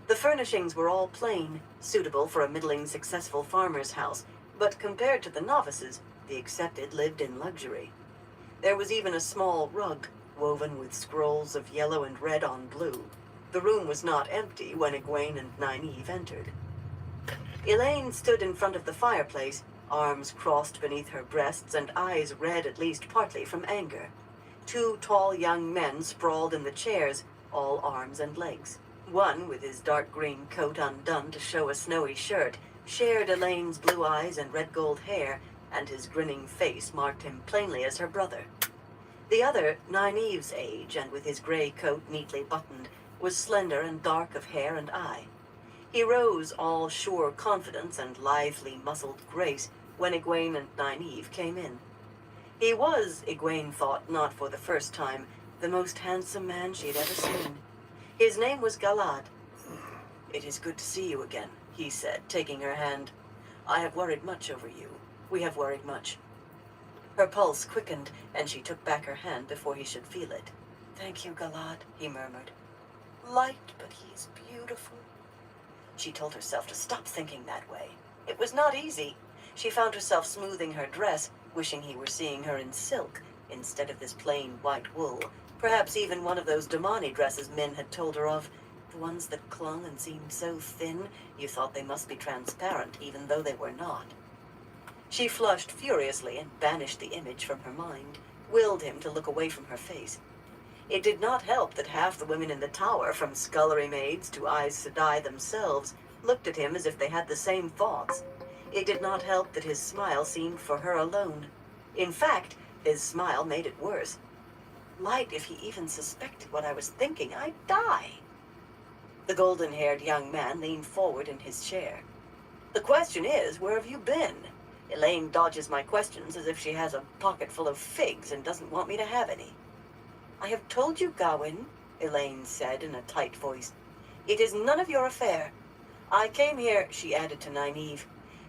The furnishings were all plain, suitable for a middling successful farmer's house, but compared to the novices, the Accepted lived in luxury. There was even a small rug, woven with scrolls of yellow and red on blue. The room was not empty when Egwene and Nynaeve entered. Elaine stood in front of the fireplace, arms crossed beneath her breasts and eyes red at least partly from anger. 2 tall young men sprawled in the chairs, all arms and legs. One, with his dark green coat undone to show a snowy shirt, shared Elaine's blue eyes and red gold hair, and his grinning face marked him plainly as her brother. The other, Nynaeve's age, and with his gray coat neatly buttoned, was slender and dark of hair and eye. He rose all sure confidence and lively muscled grace when Egwene and Nynaeve came in. He was, Egwene thought not for the first time, the most handsome man she had ever seen. His name was Galad. It is good to see you again, he said, taking her hand. I have worried much over you. We have worried much. Her pulse quickened, and she took back her hand before he should feel it. Thank you, Galad, he murmured. Light, but he is beautiful. She told herself to stop thinking that way. It was not easy. She found herself smoothing her dress, wishing he were seeing her in silk, instead of this plain white wool. Perhaps even one of those Damani dresses Min had told her of. The ones that clung and seemed so thin, you thought they must be transparent, even though they were not. She flushed furiously and banished the image from her mind, willed him to look away from her face. It did not help that half the women in the tower, from scullery maids to Aes Sedai themselves, looked at him as if they had the same thoughts. It did not help that his smile seemed for her alone. In fact, his smile made it worse. Light, if he even suspected what I was thinking, I'd die. The golden-haired young man leaned forward in his chair. The question is, where have you been? Elaine dodges my questions as if she has a pocket full of figs and doesn't want me to have any. I have told you, Gawain, Elaine said in a tight voice. It is none of your affair. I came here, she added to Nynaeve,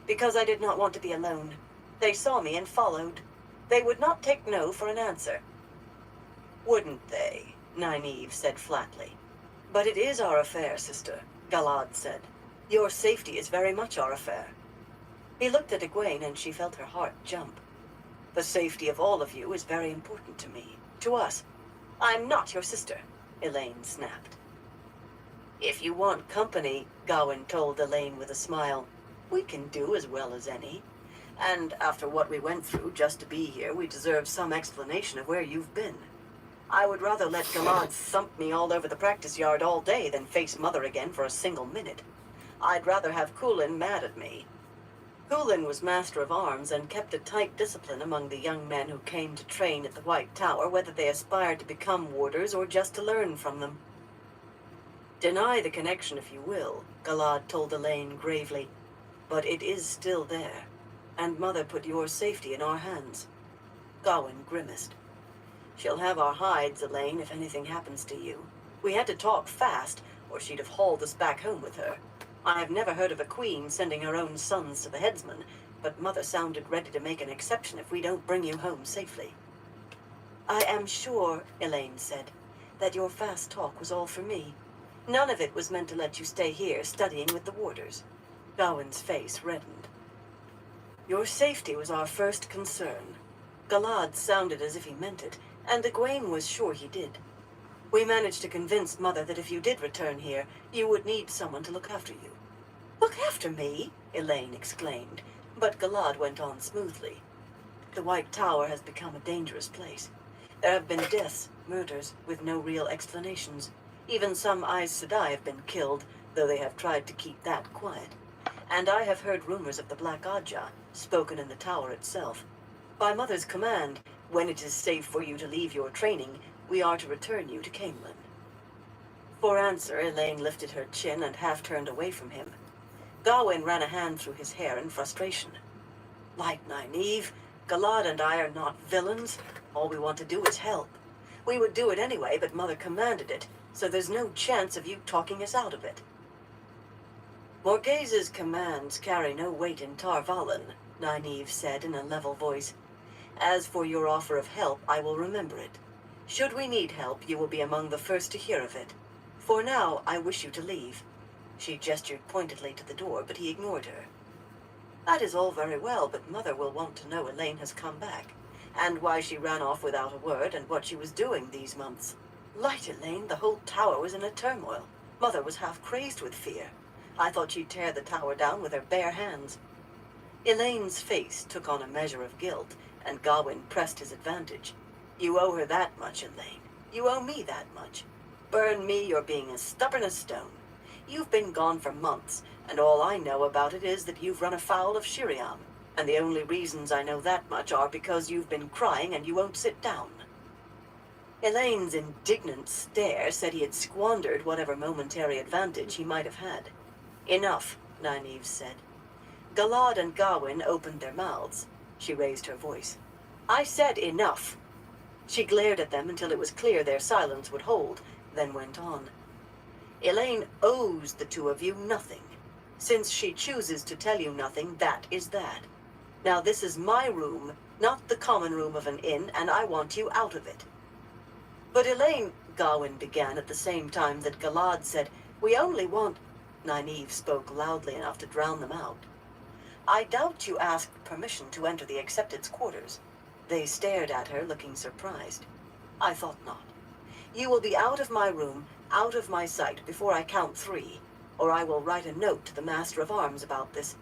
because I did not want to be alone. They saw me and followed. They would not take no for an answer. Wouldn't they? Nynaeve said flatly. But it is our affair, sister, Galad said. Your safety is very much our affair. He looked at Egwene and she felt her heart jump. The safety of all of you is very important to me, to us. I'm not your sister, Elaine snapped. If you want company, Gawain told Elaine with a smile, we can do as well as any. And after what we went through just to be here, we deserve some explanation of where you've been. I would rather let Galad thump me all over the practice yard all day than face Mother again for a single minute. I'd rather have Kulin mad at me. Kulin was master of arms and kept a tight discipline among the young men who came to train at the White Tower, whether they aspired to become warders or just to learn from them. Deny the connection if you will, Galad told Elaine gravely, but it is still there, and Mother put your safety in our hands. Gawain grimaced. She'll have our hides, Elaine, if anything happens to you. We had to talk fast, or she'd have hauled us back home with her. I have never heard of a queen sending her own sons to the headsman, but Mother sounded ready to make an exception if we don't bring you home safely. I am sure, Elaine said, that your fast talk was all for me. None of it was meant to let you stay here studying with the warders. Gawain's face reddened. Your safety was our first concern. Galad sounded as if he meant it, and Egwene was sure he did. We managed to convince Mother that if you did return here, you would need someone to look after you. Look after me? Elaine exclaimed, but Galad went on smoothly. The White Tower has become a dangerous place. There have been deaths, murders, with no real explanations. Even some Aes Sedai have been killed, though they have tried to keep that quiet. And I have heard rumors of the Black Ajah, spoken in the tower itself. By Mother's command, when it is safe for you to leave your training, we are to return you to Caemlyn. For answer, Elaine lifted her chin and half turned away from him. Gawain ran a hand through his hair in frustration. Like Nynaeve, Galad and I are not villains. All we want to do is help. We would do it anyway, but Mother commanded it, so there's no chance of you talking us out of it. Morghase's commands carry no weight in Tar Valon, Nynaeve said in a level voice. As for your offer of help, I will remember it. Should we need help, you will be among the first to hear of it. For now, I wish you to leave. She gestured pointedly to the door, but he ignored her. That is all very well, but Mother will want to know Elaine has come back, and why she ran off without a word, and what she was doing these months. Light, Elaine, the whole tower was in a turmoil. Mother was half crazed with fear. I thought she'd tear the tower down with her bare hands. Elaine's face took on a measure of guilt, and Gawain pressed his advantage. You owe her that much, Elaine. You owe me that much. Burn me, you're being as stubborn as stone. You've been gone for months, and all I know about it is that you've run afoul of Shiriam, and the only reasons I know that much are because you've been crying and you won't sit down. Elaine's indignant stare said he had squandered whatever momentary advantage he might have had. Enough, Nynaeve said. Galad and Gawain opened their mouths. She raised her voice. I said enough. She glared at them until it was clear their silence would hold, then went on. Elaine owes the two of you nothing. Since she chooses to tell you nothing, that is that. Now this is my room, not the common room of an inn, and I want you out of it. But Elaine, Gawain began at the same time that Galad said, we only want... Nynaeve spoke loudly enough to drown them out. I doubt you asked permission to enter the Accepted's quarters. They stared at her, looking surprised. I thought not. You will be out of my room, out of my sight, before I count 3, or I will write a note to the Master of Arms about this.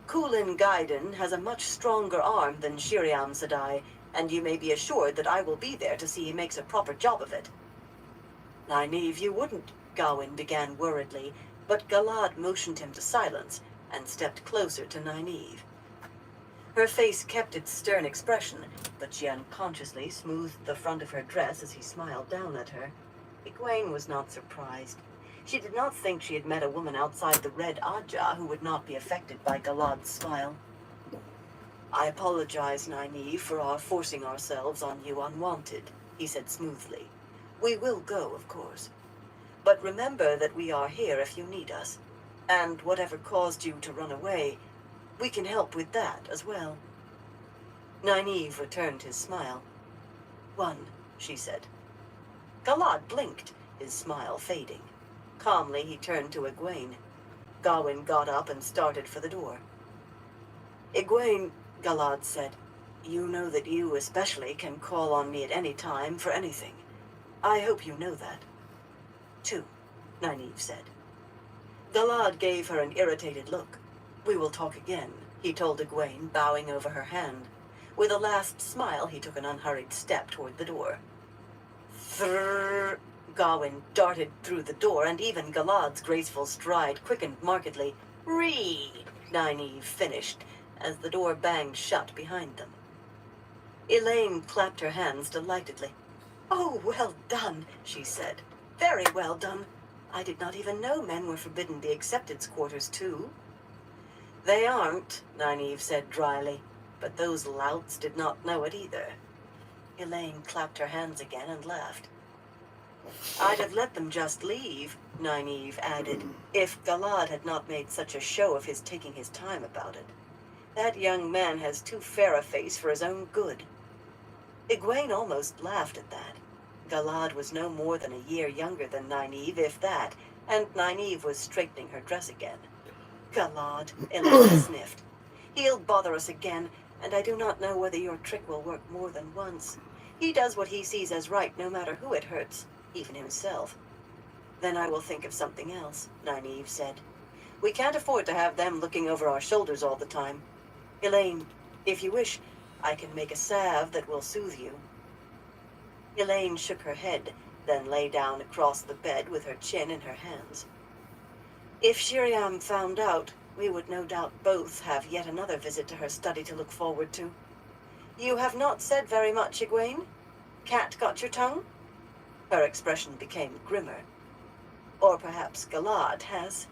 Kulin Gaiden has a much stronger arm than Shiriam Sadai, and you may be assured that I will be there to see he makes a proper job of it. Nynaeve, you wouldn't, Gawain began worriedly, but Galad motioned him to silence and stepped closer to Nynaeve. Her face kept its stern expression, but she unconsciously smoothed the front of her dress as he smiled down at her. Egwene was not surprised. She did not think she had met a woman outside the Red Ajah who would not be affected by Galad's smile. I apologize, Nynaeve, for our forcing ourselves on you unwanted, he said smoothly. We will go, of course. But remember that we are here if you need us. And whatever caused you to run away, we can help with that as well. Nynaeve returned his smile. 1, she said. Galad blinked, his smile fading. Calmly, he turned to Egwene. Gawain got up and started for the door. Egwene, Galad said, you know that you especially can call on me at any time for anything. I hope you know that. 2, Nynaeve said. Galad gave her an irritated look. We will talk again, he told Egwene, bowing over her hand. With a last smile, he took an unhurried step toward the door. Thrrr! Gawain darted through the door, and even Galad's graceful stride quickened markedly. Read! Nynaeve finished, as the door banged shut behind them. Elaine clapped her hands delightedly. Oh, well done, she said. Very well done. I did not even know men were forbidden the acceptance quarters, too. They aren't, Nynaeve said dryly, but those louts did not know it either. Elaine clapped her hands again and laughed. I'd have let them just leave, Nynaeve added, if Galad had not made such a show of his taking his time about it. That young man has too fair a face for his own good. Egwene almost laughed at that. Galad was no more than a year younger than Nynaeve, if that, and Nynaeve was straightening her dress again. Galad, Elaine sniffed. He'll bother us again, and I do not know whether your trick will work more than once. He does what he sees as right, no matter who it hurts, even himself. Then I will think of something else, Nynaeve said. We can't afford to have them looking over our shoulders all the time. Elaine, if you wish, I can make a salve that will soothe you. Elaine shook her head, then lay down across the bed with her chin in her hands. If Shiriam found out, we would no doubt both have yet another visit to her study to look forward to. You have not said very much, Egwene? Cat got your tongue? Her expression became grimmer. Or perhaps Galad has.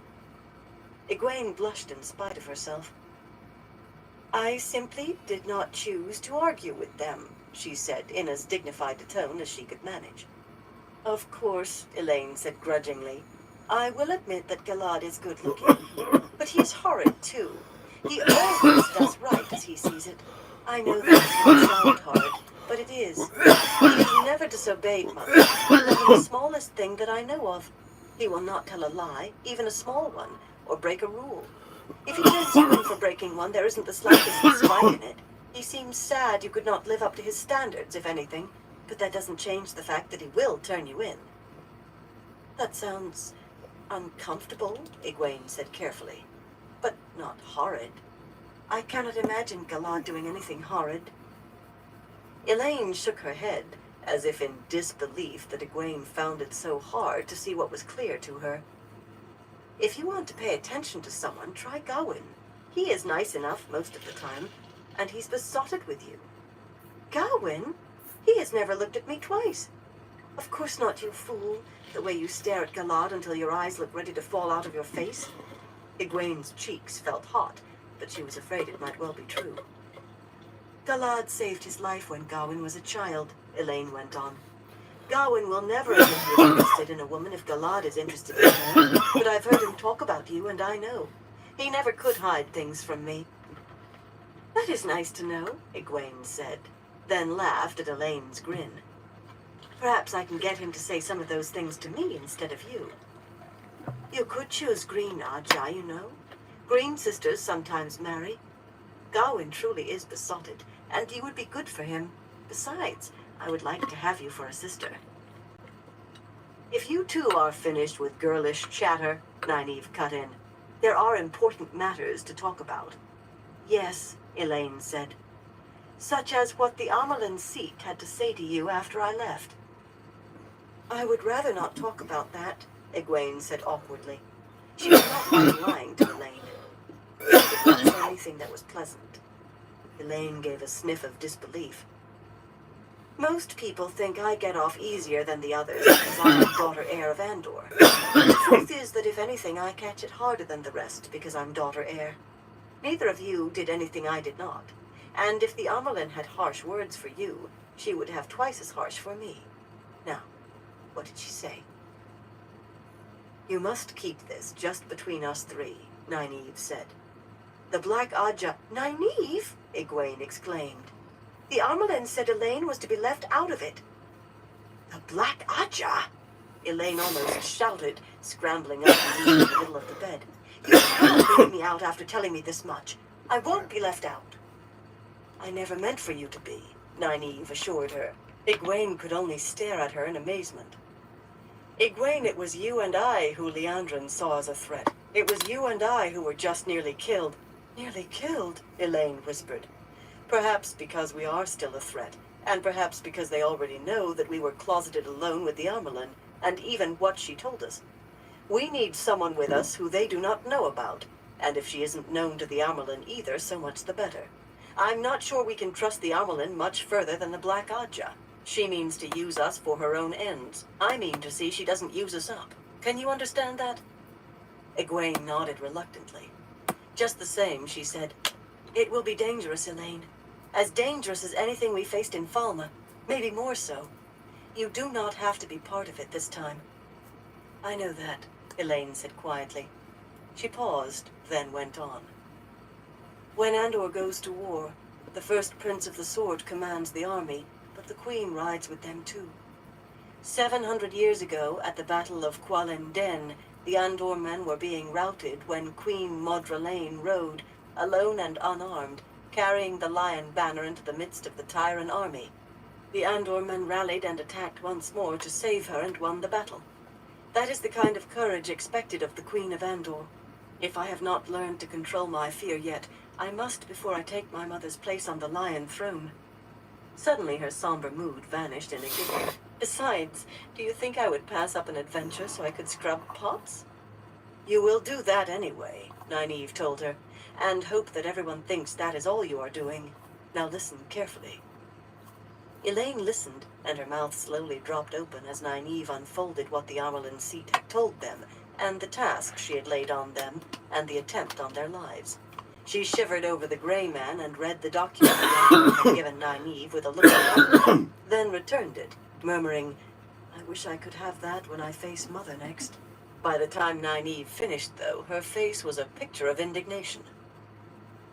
Egwene blushed in spite of herself. I simply did not choose to argue with them, she said in as dignified a tone as she could manage. Of course, Elaine said grudgingly. I will admit that Galad is good-looking, but he is horrid, too. He always does right as he sees it. I know that does not sound hard, but it is. He has never disobeyed much, not even the smallest thing that I know of. He will not tell a lie, even a small one, or break a rule. If he turns you in for breaking one, there isn't the slightest spite in it. He seems sad you could not live up to his standards, if anything, but that doesn't change the fact that he will turn you in. That sounds uncomfortable, Egwene said carefully, but not horrid. I cannot imagine Galad doing anything horrid. Elaine shook her head, as if in disbelief that Egwene found it so hard to see what was clear to her. If you want to pay attention to someone, try Gawain. He is nice enough most of the time, and he's besotted with you. Gawain? He has never looked at me twice. Of course not, you fool. The way you stare at Galad until your eyes look ready to fall out of your face. Egwene's cheeks felt hot, but she was afraid it might well be true. Galad saved his life when Gawain was a child, Elaine went on. Gawain will never admit he is interested in a woman if Galad is interested in her, but I've heard him talk about you, and I know. He never could hide things from me. That is nice to know, Egwene said, then laughed at Elaine's grin. Perhaps I can get him to say some of those things to me instead of you. You could choose Green Ajah, you know. Green sisters sometimes marry. Gawain truly is besotted, and you would be good for him. Besides, I would like to have you for a sister." "If you two are finished with girlish chatter," Nynaeve cut in, "there are important matters to talk about." "Yes," Elaine said. "Such as what the Amerlin seat had to say to you after I left." "I would rather not talk about that," Egwene said awkwardly. She was not like lying to Elaine. She did not say anything that was pleasant. Elaine gave a sniff of disbelief. "Most people think I get off easier than the others because I'm the daughter heir of Andor. The truth is that if anything, I catch it harder than the rest because I'm daughter heir. Neither of you did anything I did not. And if the Amerlin had harsh words for you, she would have twice as harsh for me. Now, what did she say?" "You must keep this just between us three," Nynaeve said. "The Black Ajah—" "Nynaeve!" Egwene exclaimed. "The Amerlin said Elaine was to be left out of it." "The Black Ajah!" Elaine almost shouted, scrambling up and leaving the middle of the bed. "You cannot leave me out after telling me this much. I won't be left out." "I never meant for you to be," Nynaeve assured her. Egwene could only stare at her in amazement. "Egwene, it was you and I who Liandrin saw as a threat. It was you and I who were just nearly killed." "Nearly killed?" Elaine whispered. "Perhaps because we are still a threat, and perhaps because they already know that we were closeted alone with the Amerlin, and even what she told us. We need someone with us who they do not know about, and if she isn't known to the Amerlin either, so much the better. I'm not sure we can trust the Amerlin much further than the Black Ajah. She means to use us for her own ends. I mean to see she doesn't use us up. Can you understand that?" Egwene nodded reluctantly. "Just the same," she said, "it will be dangerous, Elaine. As dangerous as anything we faced in Falma. Maybe more so. You do not have to be part of it this time." "I know that," Elaine said quietly. She paused, then went on. "When Andor goes to war, the first Prince of the Sword commands the army, but the Queen rides with them too. 700 years ago, at the Battle of Qualen Den, the Andor men were being routed when Queen Modralane rode, alone and unarmed, carrying the Lion banner into the midst of the Tyran army. The Andor men rallied and attacked once more to save her and won the battle. That is the kind of courage expected of the Queen of Andor. If I have not learned to control my fear yet, I must before I take my mother's place on the Lion throne." Suddenly her somber mood vanished in a giggle. "Besides, do you think I would pass up an adventure so I could scrub pots?" "You will do that anyway," Nynaeve told her, "and hope that everyone thinks that is all you are doing. Now listen carefully." Elaine listened, and her mouth slowly dropped open as Nynaeve unfolded what the Amerlin seat had told them, and the task she had laid on them, and the attempt on their lives. She shivered over the gray man and read the document the Amerlin had given Nynaeve with a look of wonder, then returned it, murmuring, "I wish I could have that when I face Mother next." By the time Nynaeve finished, though, her face was a picture of indignation.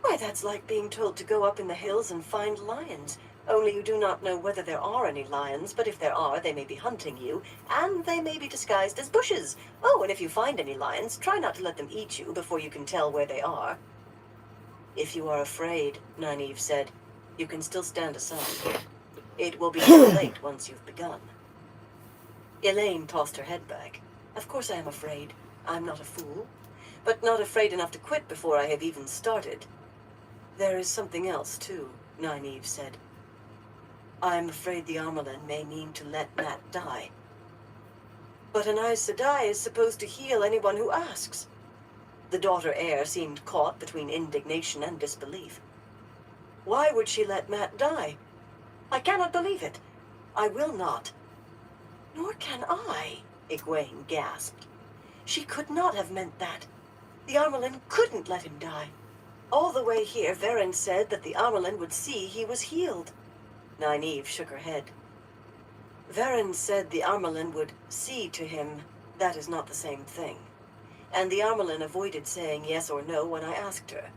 "Why, that's like being told to go up in the hills and find lions. Only you do not know whether there are any lions, but if there are, they may be hunting you, and they may be disguised as bushes. Oh, and if you find any lions, try not to let them eat you before you can tell where they are." "If you are afraid," Nynaeve said, "you can still stand aside. It will be too late once you've begun." Elaine tossed her head back. "Of course I am afraid. I'm not a fool. But not afraid enough to quit before I have even started." "There is something else, too," Nynaeve said. "I'm afraid the Amerlin may mean to let Mat die." "But an Aes Sedai is supposed to heal anyone who asks." The daughter heir seemed caught between indignation and disbelief. "Why would she let Mat die? I cannot believe it. I will not." "Nor can I," Egwene gasped. "She could not have meant that. The Amerlin couldn't let him die. All the way here, Varen said that the Amerlin would see he was healed." Nynaeve shook her head. "Varen said the Amerlin would see to him. That is not the same thing. And the Amerlin avoided saying yes or no when I asked her.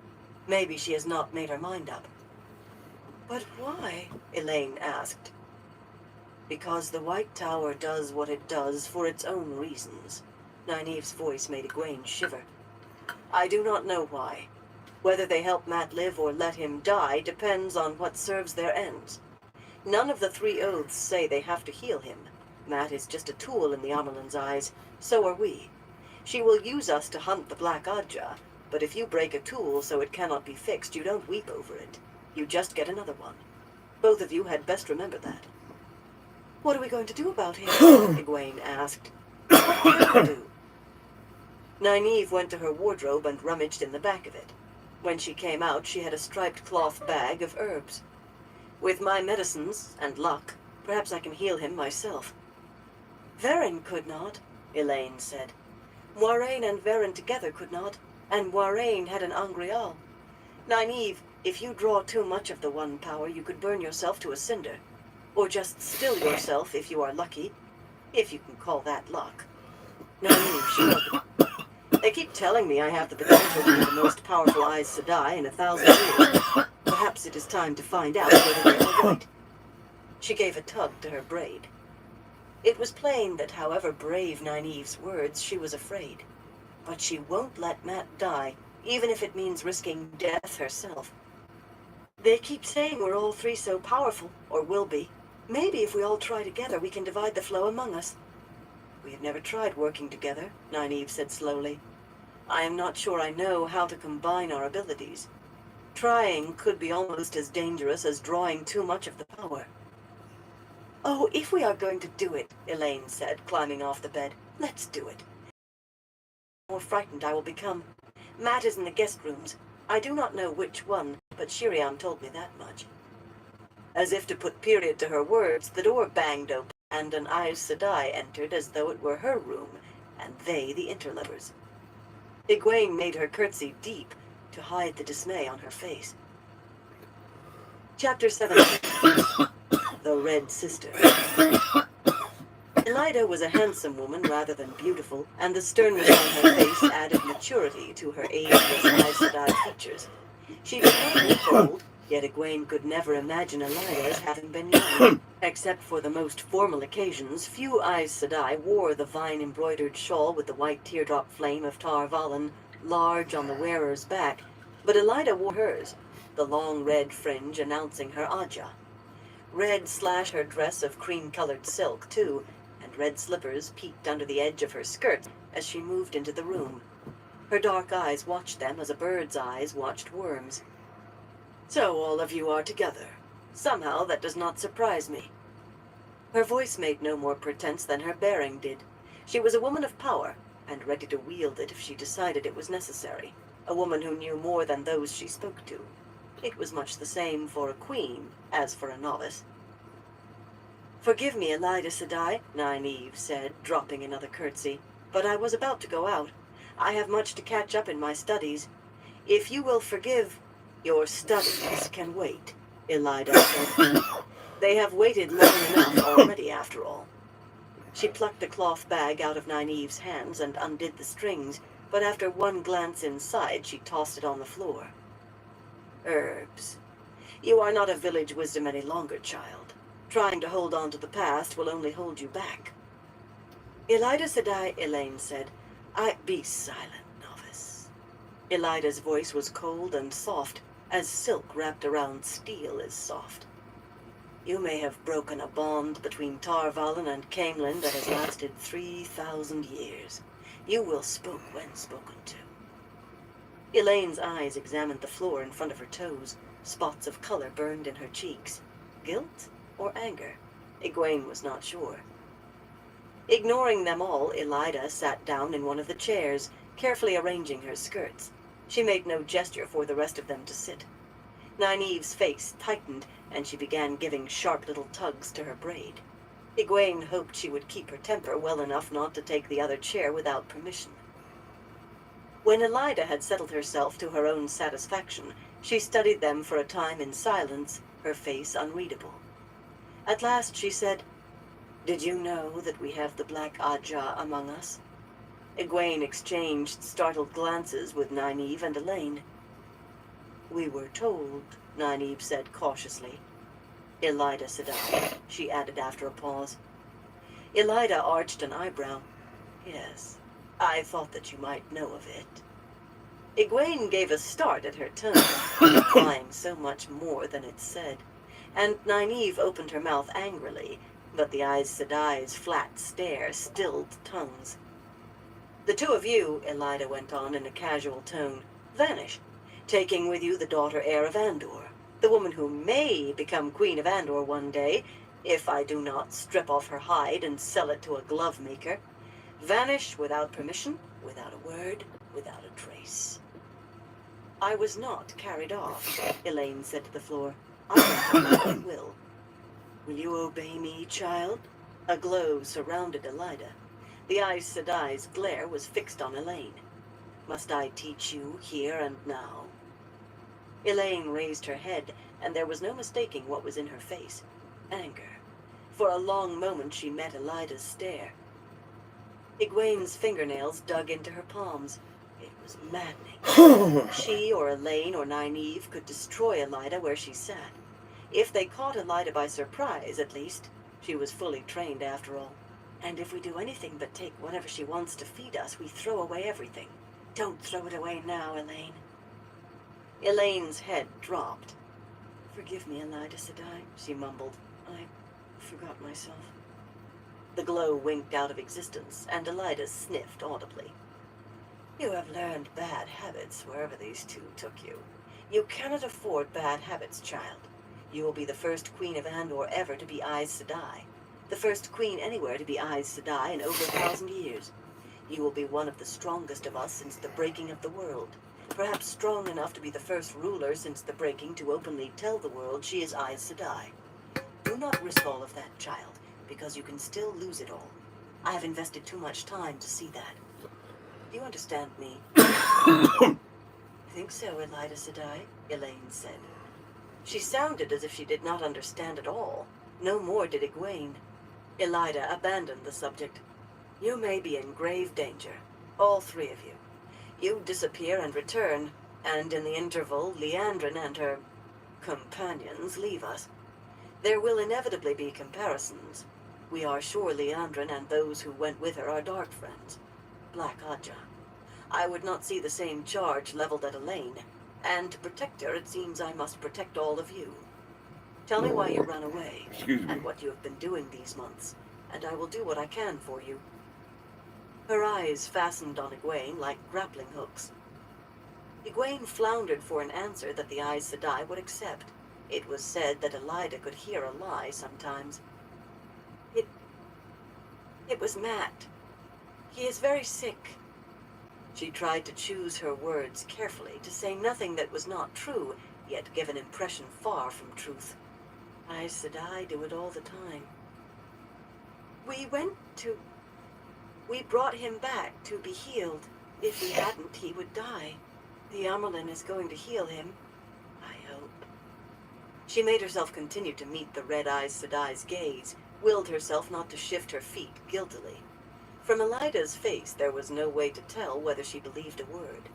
Maybe she has not made her mind up." "But why?" Elaine asked. "Because the White Tower does what it does for its own reasons." Nynaeve's voice made Egwene shiver. "I do not know why. Whether they help Matt live or let him die depends on what serves their ends. None of the 3 oaths say they have to heal him. Matt is just a tool in the Amerlin's eyes. So are we. She will use us to hunt the Black Adja, but if you break a tool so it cannot be fixed, you don't weep over it. You just get another one. Both of you had best remember that. What are we going to do about him? Egwene asked. What can we do? Nynaeve went to her wardrobe and rummaged in the back of it. When she came out, she had a striped cloth bag of herbs. With my medicines and luck, perhaps I can heal him myself. Verin could not, Elaine said. Moiraine and Verin together could not, and Moiraine had an Angreal. Nynaeve, if you draw too much of the one power, you could burn yourself to a cinder. Or just still yourself if you are lucky, if you can call that luck. Nynaeve shrugged. They keep telling me I have the potential to be the most powerful Aes Sedai in 1,000 years. Perhaps it is time to find out whether they are right. She gave a tug to her braid. It was plain that however brave Nynaeve's words, she was afraid. But she won't let Matt die, even if it means risking death herself. They keep saying we're all 3 so powerful, or will be. Maybe if we all try together, we can divide the flow among us. We have never tried working together, Nynaeve said slowly. I am not sure I know how to combine our abilities. Trying could be almost as dangerous as drawing too much of the power. Oh, if we are going to do it, Elaine said, climbing off the bed, let's do it. The more frightened I will become. Matt is in the guest rooms. I do not know which one, but Shiriam told me that much. As if to put period to her words, the door banged open, and an Aes Sedai entered as though it were her room, and they the interlovers. Egwene made her curtsy deep to hide the dismay on her face. Chapter 17. The Red Sister. Elaida was a handsome woman rather than beautiful, and the sternness on her face added maturity to her ageless Aes Sedai features. She did not look old, yet Egwene could never imagine Elaida as having been young. Except for the most formal occasions, few Aes Sedai wore the vine-embroidered shawl with the white teardrop flame of Tar Valon large on the wearer's back, but Elaida wore hers, the long red fringe announcing her Adja. Red slashed her dress of cream-colored silk, too, and red slippers peeked under the edge of her skirt as she moved into the room. Her dark eyes watched them as a bird's eyes watched worms. So all of you are together. Somehow that does not surprise me. Her voice made no more pretense than her bearing did. She was a woman of power, and ready to wield it if she decided it was necessary. A woman who knew more than those she spoke to. It was much the same for a queen as for a novice. Forgive me, Elaida Sedai, Nynaeve said, dropping another curtsy, but I was about to go out. I have much to catch up in my studies. If you will forgive, your studies can wait, Elaida said. They have waited long enough already, after all. She plucked the cloth bag out of Nynaeve's hands and undid the strings, but after one glance inside, she tossed it on the floor. Herbs. You are not a village wisdom any longer, child. Trying to hold on to the past will only hold you back. Elaida Sedai, Elaine said. Be silent, novice. Elaida's voice was cold and soft, as silk wrapped around steel is soft. You may have broken a bond between Tar Valon and Caemlyn that has lasted 3,000 years. You will speak when spoken to. Elaine's eyes examined the floor in front of her toes. Spots of color burned in her cheeks. Guilt or anger? Egwene was not sure. Ignoring them all, Elaida sat down in one of the chairs, carefully arranging her skirts. She made no gesture for the rest of them to sit. Nynaeve's face tightened, and she began giving sharp little tugs to her braid. Egwene hoped she would keep her temper well enough not to take the other chair without permission. When Elaida had settled herself to her own satisfaction, she studied them for a time in silence, her face unreadable. At last she said, Did you know that we have the Black Adja among us? Egwene exchanged startled glances with Nynaeve and Elaine. We were told, Nynaeve said cautiously. Elaida Sedai, she added after a pause. Elaida arched an eyebrow. Yes, I thought that you might know of it. Egwene gave a start at her tone, implying so much more than it said, and Nynaeve opened her mouth angrily, but the Aes Sedai's flat stare stilled tongues. "The two of you," Elaida went on in a casual tone, "vanish, taking with you the daughter heir of Andor, the woman who may become Queen of Andor one day, if I do not strip off her hide and sell it to a glove maker. Vanish without permission, without a word, without a trace." "I was not carried off," Elaine said to the floor. "I went on my will. Will you obey me, child?" A glow surrounded Elaida. The Aes Sedai's glare was fixed on Elaine. "Must I teach you here and now?" Elaine raised her head, and there was no mistaking what was in her face. Anger. For a long moment she met Elaida's stare. Egwene's fingernails dug into her palms. It was maddening. She or Elaine or Nynaeve could destroy Elaida where she sat. If they caught Elaida by surprise, at least, she was fully trained after all. "And if we do anything but take whatever she wants to feed us, we throw away everything. Don't throw it away now, Elaine." Elaine's head dropped. "Forgive me, Elaida Sedai," she mumbled. "I forgot myself." The glow winked out of existence, and Elaida sniffed audibly. "You have learned bad habits wherever these two took you. You cannot afford bad habits, child. You will be the first Queen of Andor ever to be Aes Sedai. The first queen anywhere to be Aes Sedai in over 1,000 years. You will be one of the strongest of us since the breaking of the world. Perhaps strong enough to be the first ruler since the breaking to openly tell the world she is Aes Sedai. Do not risk all of that, child, because you can still lose it all. I have invested too much time to see that. Do you understand me?" "I think so, Elaida Sedai," Elaine said. She sounded as if she did not understand at all. No more did Egwene. Elaida abandoned the subject. "You may be in grave danger, all three of you. You disappear and return, and in the interval, Liandrin and her companions leave us. There will inevitably be comparisons. We are sure Liandrin and those who went with her are dark friends. Black Ajah. I would not see the same charge leveled at Elaine, and to protect her, it seems I must protect all of you. Tell me why you ran away, Excuse me. and what you have been doing these months, and I will do what I can for you." Her eyes fastened on Egwene like grappling hooks. Egwene floundered for an answer that the Aes Sedai would accept. It was said that Elaida could hear a lie sometimes. It was Matt. He is very sick." She tried to choose her words carefully, to say nothing that was not true, yet give an impression far from truth. "Aes Sedai do it all the time. We brought him back to be healed. If he hadn't, he would die. The Amyrlin is going to heal him, I hope." She made herself continue to meet the red Aes Sedai's gaze, willed herself not to shift her feet guiltily. From Elaida's face there was no way to tell whether she believed a word.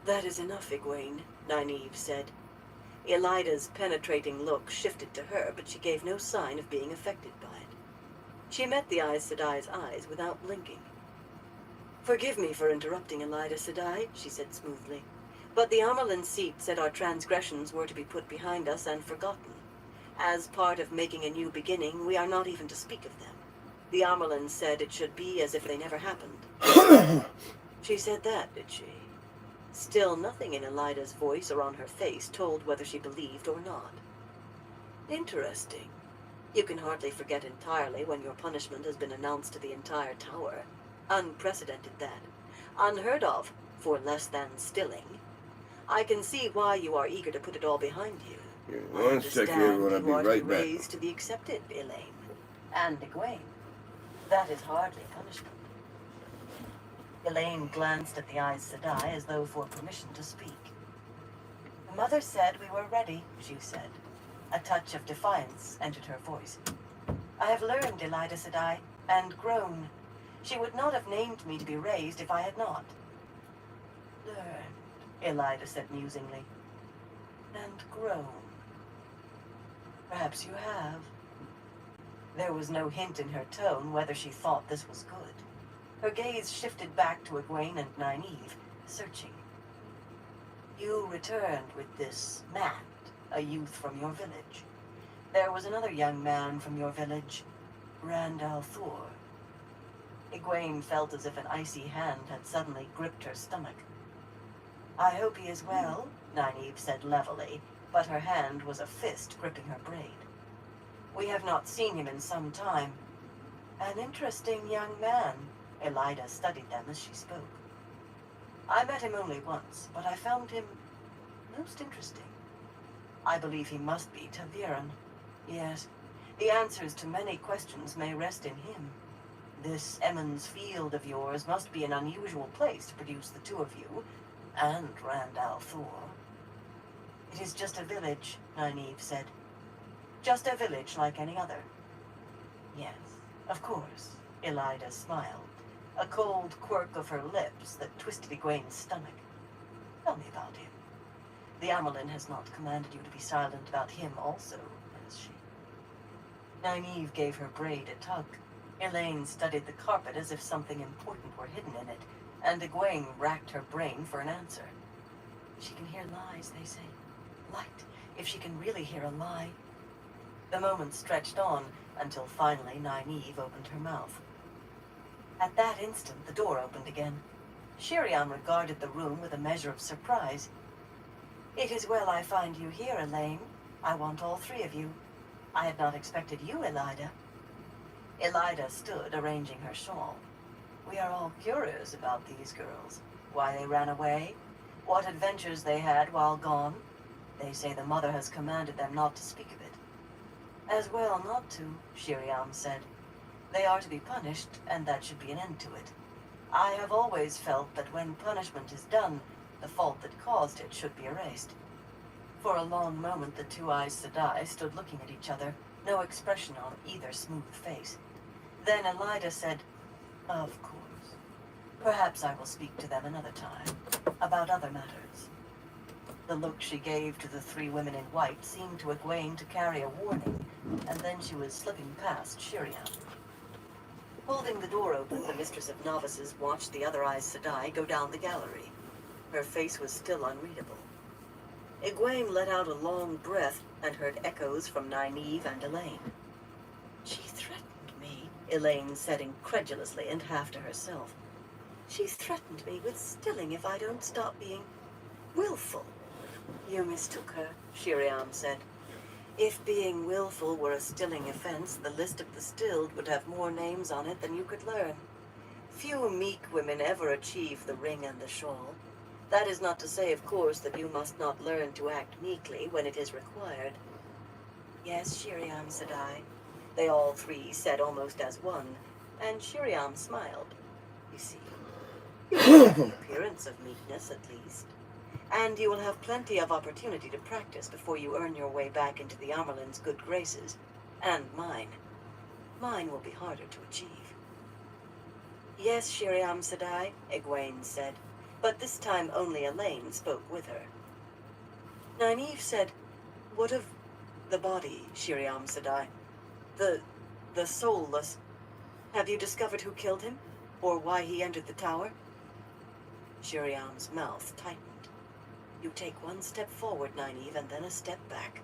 "That is enough, Egwene," Nynaeve said. Elaida's penetrating look shifted to her, but she gave no sign of being affected by it. She met the Aes Sedai's eyes without blinking. "Forgive me for interrupting, Elaida Sedai," she said smoothly, "but the Amyrlin seat said our transgressions were to be put behind us and forgotten. As part of making a new beginning, we are not even to speak of them. The Amyrlin said it should be as if they never happened." "She said that, did she?" Still nothing in Elaida's voice or on her face told whether she believed or not. "Interesting. You can hardly forget entirely when your punishment has been announced to the entire tower. Unprecedented, that. Unheard of, for less than stilling. I can see why you are eager to put it all behind you. Yeah, I one second, everyone. I'll understand be you are to right be back. raised to be accepted, Elaine. And Egwene. That is hardly punishment." Elaine glanced at the Aes Sedai as though for permission to speak. "The mother said we were ready," she said. A touch of defiance entered her voice. "I have learned, Elaida Sedai, and grown. She would not have named me to be raised if I had not." "Learned," Elaida said musingly. "And grown. Perhaps you have." There was no hint in her tone whether she thought this was good. Her gaze shifted back to Egwene and Nynaeve, searching. You returned with this Matt, a youth from your village. There was another young man from your village, Randall Thor. Egwene felt as if an icy hand had suddenly gripped her stomach. I hope he is well, Nynaeve said levelly, but her hand was a fist gripping her braid. We have not seen him in some time. An interesting young man. Elida studied them as she spoke. I met him only once, but I found him most interesting. I believe he must be ta'veren. Yes, the answers to many questions may rest in him. This Emond's Field of yours must be an unusual place to produce the two of you, and Randall Thor. It is just a village, Nynaeve said. Just a village like any other. Yes, of course, Elida smiled, a cold quirk of her lips that twisted Egwene's stomach. Tell me about him. The Amyrlin has not commanded you to be silent about him also, has she? Nynaeve gave her braid a tug. Elaine studied the carpet as if something important were hidden in it, and Egwene racked her brain for an answer. She can hear lies, they say. Light, if she can really hear a lie. The moment stretched on, until finally Nynaeve opened her mouth. At that instant, the door opened again. Sheriam regarded the room with a measure of surprise. It is well I find you here, Elaine. I want all three of you. I had not expected you, Elida. Elida stood, arranging her shawl. We are all curious about these girls. Why they ran away, what adventures they had while gone. They say the mother has commanded them not to speak of it. As well not to, Sheriam said. They are to be punished, and that should be an end to it. I have always felt that when punishment is done, the fault that caused it should be erased. For a long moment the two Aes Sedai stood looking at each other, no expression on either smooth face. Then Elida said, Of course. Perhaps I will speak to them another time, about other matters. The look she gave to the three women in white seemed to Egwene to carry a warning, and then she was slipping past Sheriam. Holding the door open, the Mistress of Novices watched the other Aes Sedai go down the gallery. Her face was still unreadable. Egwene let out a long breath and heard echoes from Nynaeve and Elaine. She threatened me, Elaine said incredulously and half to herself. She threatened me with stilling if I don't stop being willful. You mistook her, Sheriam said. If being willful were a stilling offense, the list of the stilled would have more names on it than you could learn. Few meek women ever achieve the ring and the shawl. That is not to say, of course, that you must not learn to act meekly when it is required. Yes, Sheriam Sedai, they all three said almost as one, and Sheriam smiled. You see, you have the appearance of meekness, at least. And you will have plenty of opportunity to practice before you earn your way back into the Amyrlin's good graces. And mine. Mine will be harder to achieve. Yes, Sheriam Sedai, Egwene said, but this time only Elaine spoke with her. Nynaeve said, What of the body, Sheriam Sedai? The soulless. Have you discovered who killed him? Or why he entered the tower? Sheriam's mouth tightened. You take one step forward, Nynaeve, and then a step back.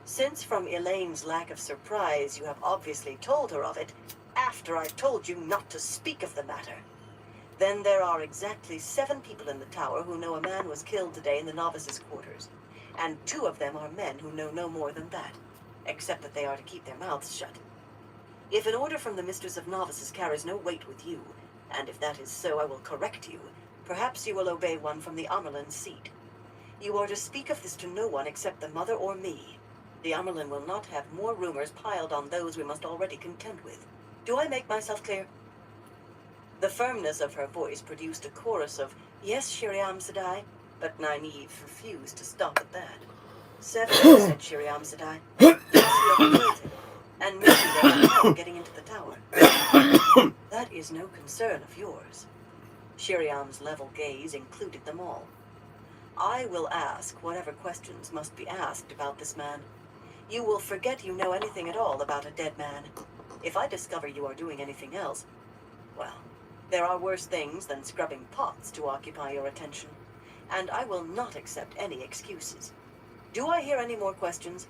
Since from Elaine's lack of surprise you have obviously told her of it, after I've told you not to speak of the matter, then there are exactly 7 people in the tower who know a man was killed today in the novices' quarters, and 2 of them are men who know no more than that, except that they are to keep their mouths shut. If an order from the Mistress of Novices carries no weight with you, and if that is so, I will correct you, perhaps you will obey one from the Amyrlin's seat. You are to speak of this to no one except the mother or me. The Amyrlin will not have more rumors piled on those we must already contend with. Do I make myself clear? The firmness of her voice produced a chorus of, Yes, Sheriam Sedai, but Nynaeve refused to stop at that. 7, said Sheriam Sedai. Yes, you have killed him, and maybe they have trouble getting into the tower. That is no concern of yours. Sheriam's level gaze included them all. I will ask whatever questions must be asked about this man. You will forget you know anything at all about a dead man. If I discover you are doing anything else, well, there are worse things than scrubbing pots to occupy your attention. and I will not accept any excuses. Do I hear any more questions?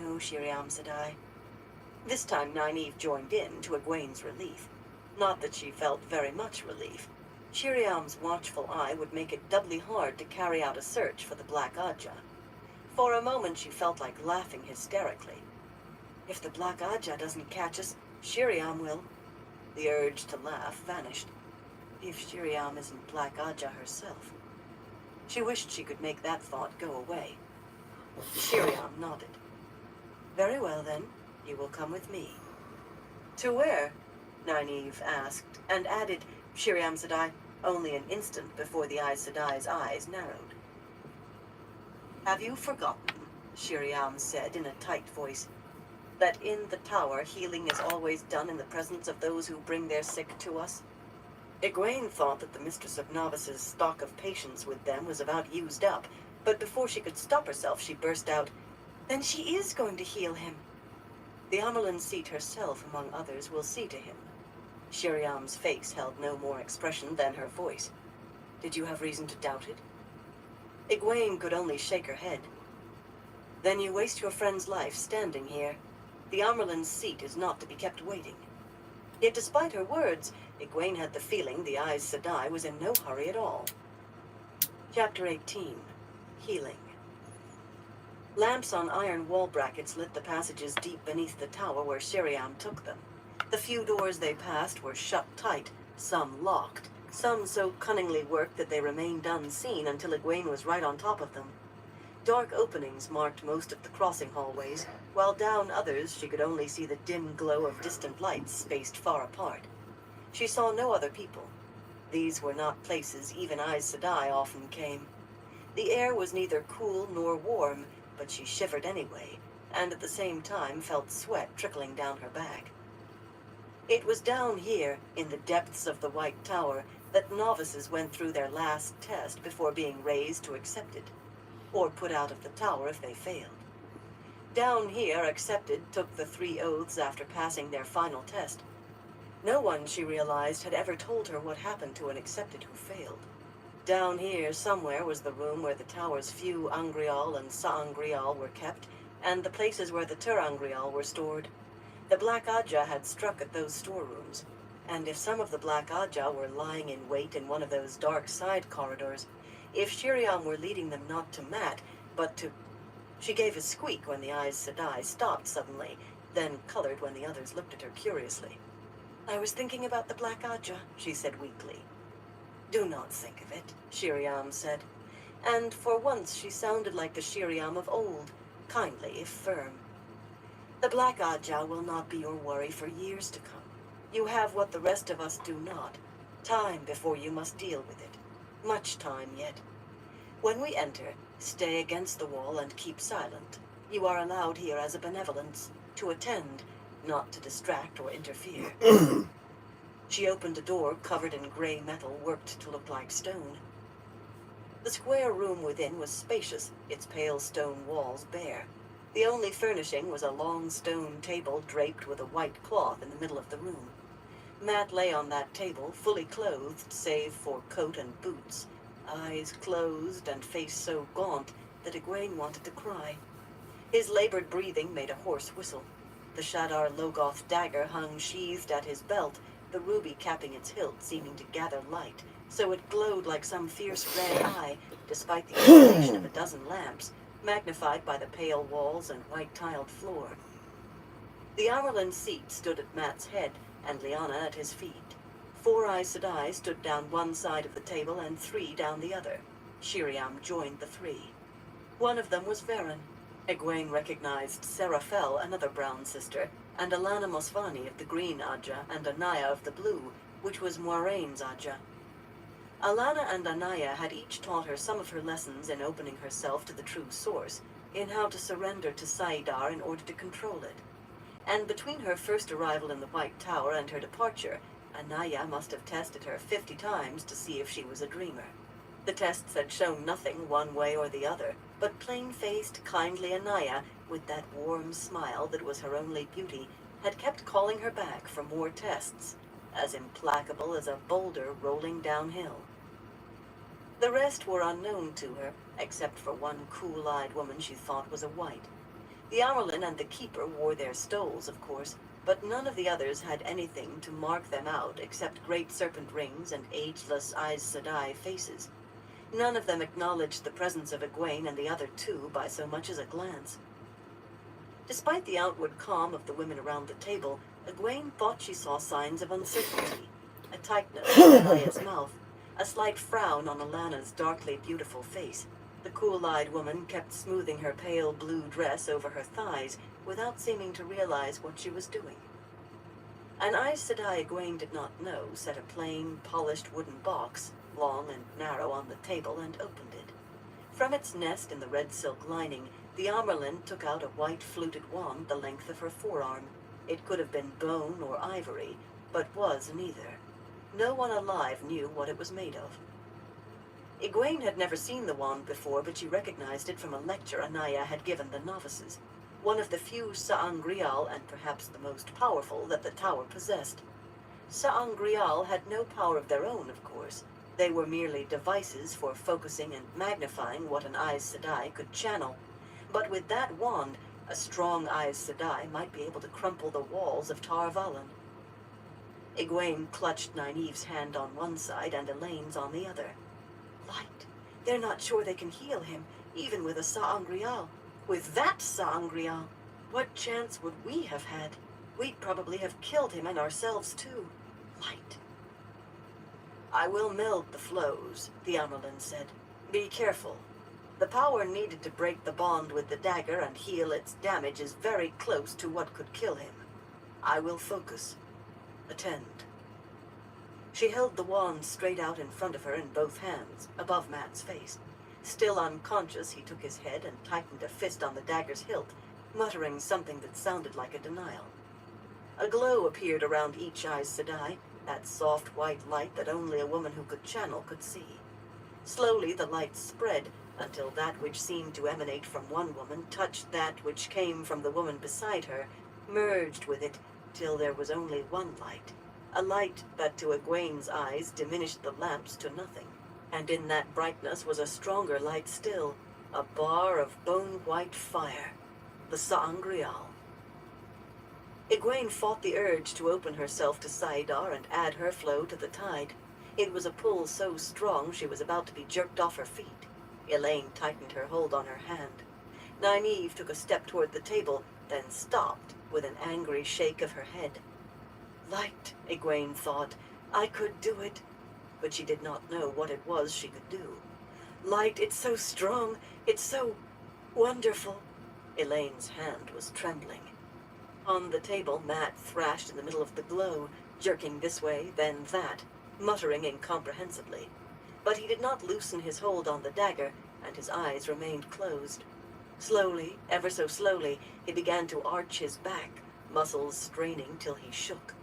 No, Shiriam, said I. This time Nynaeve joined in, to Egwene's relief. Not that she felt very much relief. Shiriam's watchful eye would make it doubly hard to carry out a search for the Black Ajah. For a moment she felt like laughing hysterically. If the Black Ajah doesn't catch us, Shiriam will. The urge to laugh vanished. If Shiriam isn't Black Ajah herself. She wished she could make that thought go away. Shiriam nodded. Very well then, you will come with me. To where? Nynaeve asked, and added, Shiriam Sedai, only an instant before the Aes Sedai's eyes narrowed. Have you forgotten, Shiriam said in a tight voice, that in the tower healing is always done in the presence of those who bring their sick to us? Egwene thought that the Mistress of Novice's stock of patience with them was about used up, but before she could stop herself she burst out, Then she is going to heal him. The Amyrlin Seat herself, among others, will see to him. Shiriam's face held no more expression than her voice. Did you have reason to doubt it? Egwene could only shake her head. Then you waste your friend's life standing here. The Amyrlin Seat is not to be kept waiting. Yet despite her words, Egwene had the feeling the Aes Sedai was in no hurry at all. Chapter 18. Healing. Lamps on iron wall brackets lit the passages deep beneath the tower where Shiriam took them. The few doors they passed were shut tight, some locked, some so cunningly worked that they remained unseen until Egwene was right on top of them. Dark openings marked most of the crossing hallways, while down others she could only see the dim glow of distant lights spaced far apart. She saw no other people. These were not places even Aes Sedai often came. The air was neither cool nor warm, but she shivered anyway, and at the same time felt sweat trickling down her back. It was down here, in the depths of the White Tower, that novices went through their last test before being raised to accepted, or put out of the tower if they failed. Down here, accepted took the 3 oaths after passing their final test. No one, she realized, had ever told her what happened to an accepted who failed. Down here, somewhere, was the room where the tower's few Angreal and Sa'angreal were kept, and the places where the Ter'angreal were stored. The Black Ajah had struck at those storerooms, and if some of the Black Ajah were lying in wait in one of those dark side corridors, if Shiriam were leading them not to Mat, but to... She gave a squeak when the Aes Sedai stopped suddenly, then colored when the others looked at her curiously. I was thinking about the Black Ajah, she said weakly. Do not think of it, Shiriam said, and for once she sounded like the Shiriam of old, kindly if firm. The Black Ajah will not be your worry for years to come. You have what the rest of us do not, time before you must deal with it. Much time yet. When we enter, stay against the wall and keep silent. You are allowed here as a benevolence, to attend, not to distract or interfere. She opened a door covered in gray metal worked to look like stone. The square room within was spacious, its pale stone walls bare. The only furnishing was a long stone table draped with a white cloth in the middle of the room. Mat lay on that table, fully clothed save for coat and boots, eyes closed and face so gaunt that Egwene wanted to cry. His labored breathing made a hoarse whistle. The Shadar Logoth dagger hung sheathed at his belt, the ruby capping its hilt seeming to gather light, so it glowed like some fierce red eye, despite the illumination of a dozen lamps, magnified by the pale walls and white-tiled floor. The Amyrlin Seat stood at Mat's head, and Lyanna at his feet. 4 Aes Sedai stood down one side of the table and 3 down the other. Shiriam joined the 3. One of them was Varen. Egwene recognized Serafel, another brown sister, and Alana Mosvani of the green Ajah, and Anaya of the blue, which was Moiraine's Ajah. Alana and Anaya had each taught her some of her lessons in opening herself to the true source, in how to surrender to saidar in order to control it. And between her first arrival in the White Tower and her departure, Anaya must have tested her 50 times to see if she was a dreamer. The tests had shown nothing one way or the other, but plain-faced, kindly Anaya, with that warm smile that was her only beauty, had kept calling her back for more tests, as implacable as a boulder rolling downhill. The rest were unknown to her, except for one cool-eyed woman she thought was a white. The Amyrlin and the Keeper wore their stoles, of course, but none of the others had anything to mark them out except great serpent rings and ageless Aes Sedai faces. None of them acknowledged the presence of Egwene and the other two by so much as a glance. Despite the outward calm of the women around the table, Egwene thought she saw signs of uncertainty. A tightness in Aya's mouth, a slight frown on Alana's darkly beautiful face. The cool-eyed woman kept smoothing her pale blue dress over her thighs without seeming to realize what she was doing. An Aes Sedai Egwene did not know set a plain, polished wooden box, long and narrow, on the table and opened it. From its nest in the red silk lining, the Amyrlin took out a white fluted wand the length of her forearm. It could have been bone or ivory, but was neither. No one alive knew what it was made of. Egwene had never seen the wand before, but she recognized it from a lecture Anaya had given the novices. One of the few sa'angreal, and perhaps the most powerful, that the tower possessed. Sa'angreal had no power of their own, of course. They were merely devices for focusing and magnifying what an Aes Sedai could channel. But with that wand, a strong Aes Sedai might be able to crumple the walls of Tar Valon. Egwene clutched Nynaeve's hand on one side and Elaine's on the other. Light. They're not sure they can heal him, even with a sa'angreal. With that sa'angreal, what chance would we have had? We'd probably have killed him and ourselves too. Light. I will meld the flows, the Amyrlin said. Be careful. The power needed to break the bond with the dagger and heal its damage is very close to what could kill him. I will focus. Attend. She held the wand straight out in front of her in both hands, above Mat's face. Still unconscious, he took his head and tightened a fist on the dagger's hilt, muttering something that sounded like a denial. A glow appeared around each Aes Sedai, that soft white light that only a woman who could channel could see. Slowly the light spread until that which seemed to emanate from one woman touched that which came from the woman beside her, merged with it till there was only one light. A light that to Egwene's eyes diminished the lamps to nothing. And in that brightness was a stronger light still, a bar of bone-white fire, the sa'angreal. Egwene fought the urge to open herself to saidar and add her flow to the tide. It was a pull so strong she was about to be jerked off her feet. Elaine tightened her hold on her hand. Nynaeve took a step toward the table, then stopped with an angry shake of her head. Light, Egwene thought. I could do it. But she did not know what it was she could do. Light, it's so strong. It's so wonderful. Elaine's hand was trembling. On the table, Mat thrashed in the middle of the glow, jerking this way, then that, muttering incomprehensibly. But he did not loosen his hold on the dagger, and his eyes remained closed. Slowly, ever so slowly, he began to arch his back, muscles straining till he shook.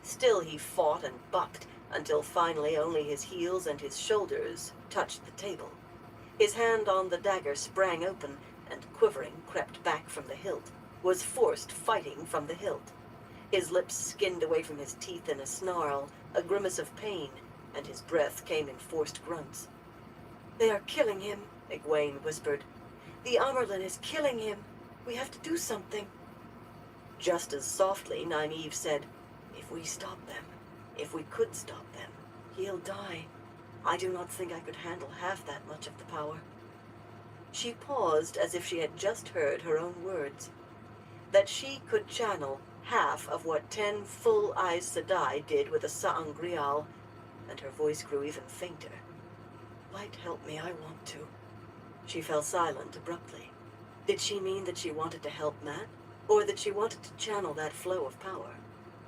Still he fought and bucked, until finally only his heels and his shoulders touched the table. His hand on the dagger sprang open, and quivering crept back from the hilt, was forced fighting from the hilt. His lips skinned away from his teeth in a snarl, a grimace of pain, and his breath came in forced grunts. They are killing him, Egwene whispered. The Amyrlin is killing him. We have to do something. Just as softly, Nynaeve said, If we stop them, if we could stop them, he'll die. I do not think I could handle half that much of the power. She paused as if she had just heard her own words. That she could channel half of what 10 full Aes Sedai did with a sa'angreal, and her voice grew even fainter. Light, help me, I want to. She fell silent abruptly. Did she mean that she wanted to help Mat, or that she wanted to channel that flow of power?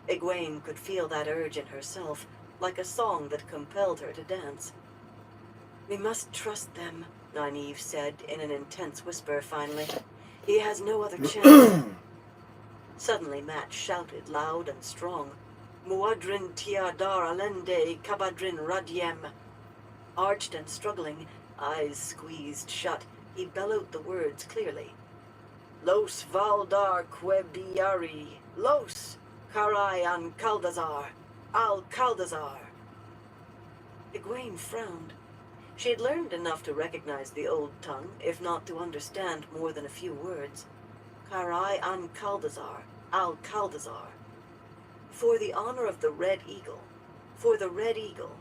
Egwene could feel that urge in herself, like a song that compelled her to dance. We must trust them, Nynaeve said in an intense whisper finally. He has no other chance. Suddenly Mat shouted loud and strong, Muad'Din Tiadar Alende Kabadrin Radiem. Arched and struggling, eyes squeezed shut, he bellowed the words clearly. Los Valdar Quebiari, Los Karai an Kaldazar, Al Kaldazar. Egwene frowned. She had learned enough to recognize the old tongue, if not to understand more than a few words. Karai an Kaldazar, al Kaldazar. For the honor of the Red Eagle. For the Red Eagle.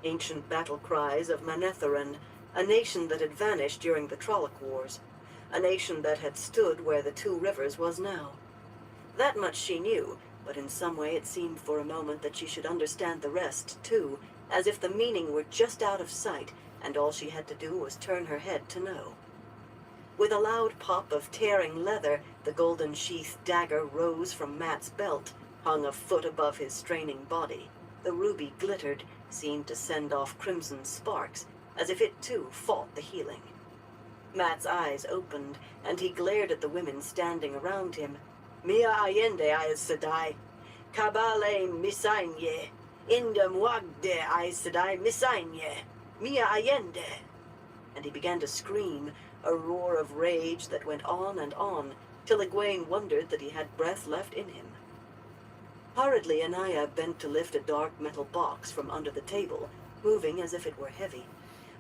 Ancient battle cries of Manetheren, a nation that had vanished during the Trolloc Wars. A nation that had stood where the Two Rivers was now. That much she knew, but in some way it seemed for a moment that she should understand the rest, too, as if the meaning were just out of sight, and all she had to do was turn her head to know. With a loud pop of tearing leather, the golden-sheathed dagger rose from Matt's belt, hung a foot above his straining body. The ruby glittered, seemed to send off crimson sparks, as if it too fought the healing. Matt's eyes opened, and he glared at the women standing around him. Mia Allende Aes Sedai, Kabale Misainye, Inda Muagde Aes Sedai Misainye, Mia Allende. And he began to scream, a roar of rage that went on, till Egwene wondered that he had breath left in him. Hurriedly, Anaya bent to lift a dark metal box from under the table, moving as if it were heavy.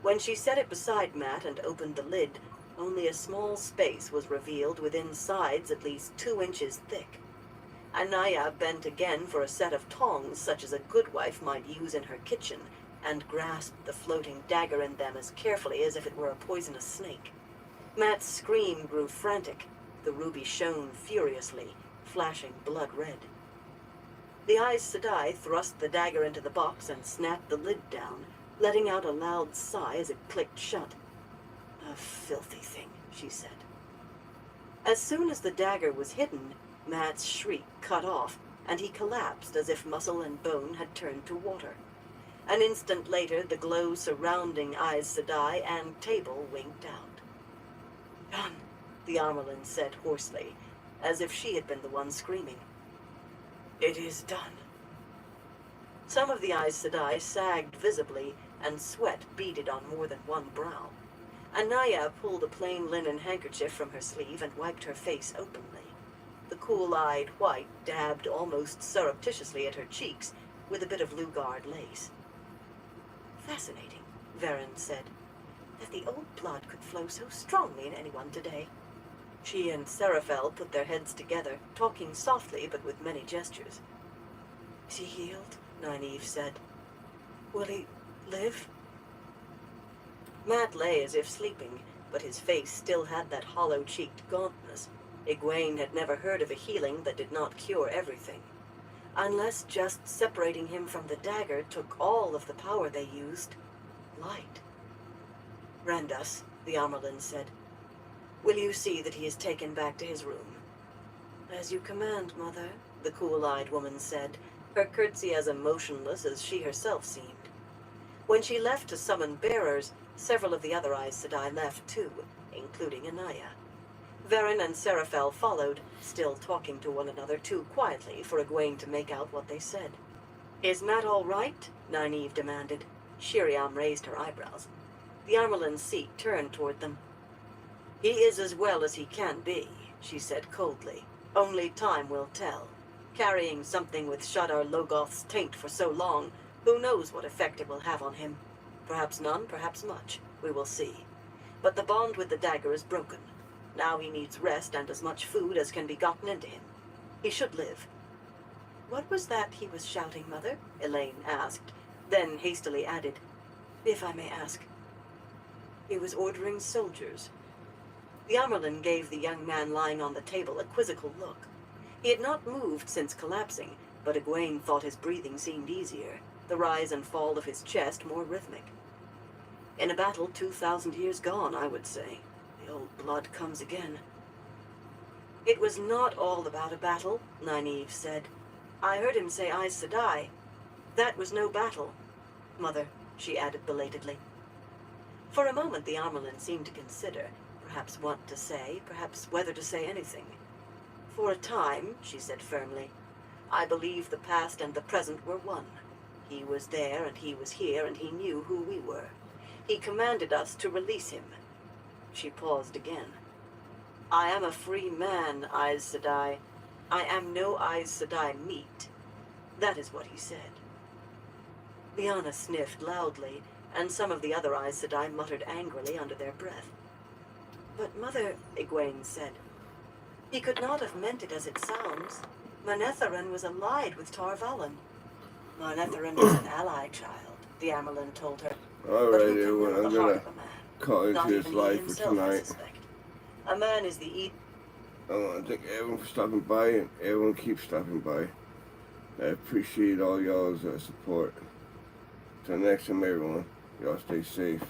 When she set it beside Matt and opened the lid, only a small space was revealed within sides at least 2 inches thick. Anaya bent again for a set of tongs such as a good wife might use in her kitchen, and grasped the floating dagger in them as carefully as if it were a poisonous snake. Matt's scream grew frantic. The ruby shone furiously, flashing blood red. The Aes Sedai thrust the dagger into the box and snapped the lid down, letting out a loud sigh as it clicked shut. A filthy thing, she said. As soon as the dagger was hidden, Matt's shriek cut off, and he collapsed as if muscle and bone had turned to water. An instant later, the glow surrounding Aes Sedai and table winked out. Done, the Amyrlin said hoarsely, as if she had been the one screaming. It is done. Some of the Aes Sedai sagged visibly, and sweat beaded on more than one brow. Anaya pulled a plain linen handkerchief from her sleeve and wiped her face openly. The cool-eyed white dabbed almost surreptitiously at her cheeks with a bit of Lugard lace. Fascinating, Varen said, that the old blood could flow so strongly in anyone today. She and Seraphel put their heads together, talking softly but with many gestures. Is he healed? Nynaeve said. Will he live? Matt lay as if sleeping, but his face still had that hollow-cheeked gauntness. Egwene had never heard of a healing that did not cure everything. Unless just separating him from the dagger took all of the power they used. Light. Randas, the Amyrlin said. Will you see that he is taken back to his room? As you command, Mother, the cool-eyed woman said, her curtsy as emotionless as she herself seemed. When she left to summon bearers, several of the other Aes Sedai left too, including Anaya. Varen and Seraphel followed, still talking to one another too quietly for Egwene to make out what they said. Is Matt all right? Nynaeve demanded. Shiriam raised her eyebrows. The Amyrlin's seat turned toward them. He is as well as he can be, she said coldly. Only time will tell. Carrying something with Shadar Logoth's taint for so long, who knows what effect it will have on him? Perhaps none, perhaps much. We will see. But the bond with the dagger is broken. Now he needs rest and as much food as can be gotten into him. He should live. What was that he was shouting, Mother? Elaine asked, then hastily added, if I may ask. He was ordering soldiers. The Amyrlin gave the young man lying on the table a quizzical look. He had not moved since collapsing, but Egwene thought his breathing seemed easier, the rise and fall of his chest more rhythmic. In a battle 2,000 years gone, I would say. The old blood comes again. It was not all about a battle, Nynaeve said. I heard him say Aes Sedai. That was no battle. Mother, she added belatedly. For a moment the Amyrlin seemed to consider, perhaps what to say, perhaps whether to say anything. For a time, she said firmly, I believe the past and the present were one. He was there and he was here and he knew who we were. He commanded us to release him. She paused again. I am a free man, Aes Sedai. I am no Aes Sedai meat. That is what he said. Lyanna sniffed loudly, and some of the other Aes Sedai muttered angrily under their breath. But Mother, Egwene said, he could not have meant it as it sounds. Manetheren was allied with Tar Valon. Manetheren was an ally, child, the Amyrlin told her. But Alright, who can everyone, know I'm the heart gonna of a man? call into Not this even he live for himself, I tonight. suspect. A man is the I want to thank everyone for stopping by, and everyone keeps stopping by. I appreciate all y'all's support. Till next time, everyone, y'all stay safe.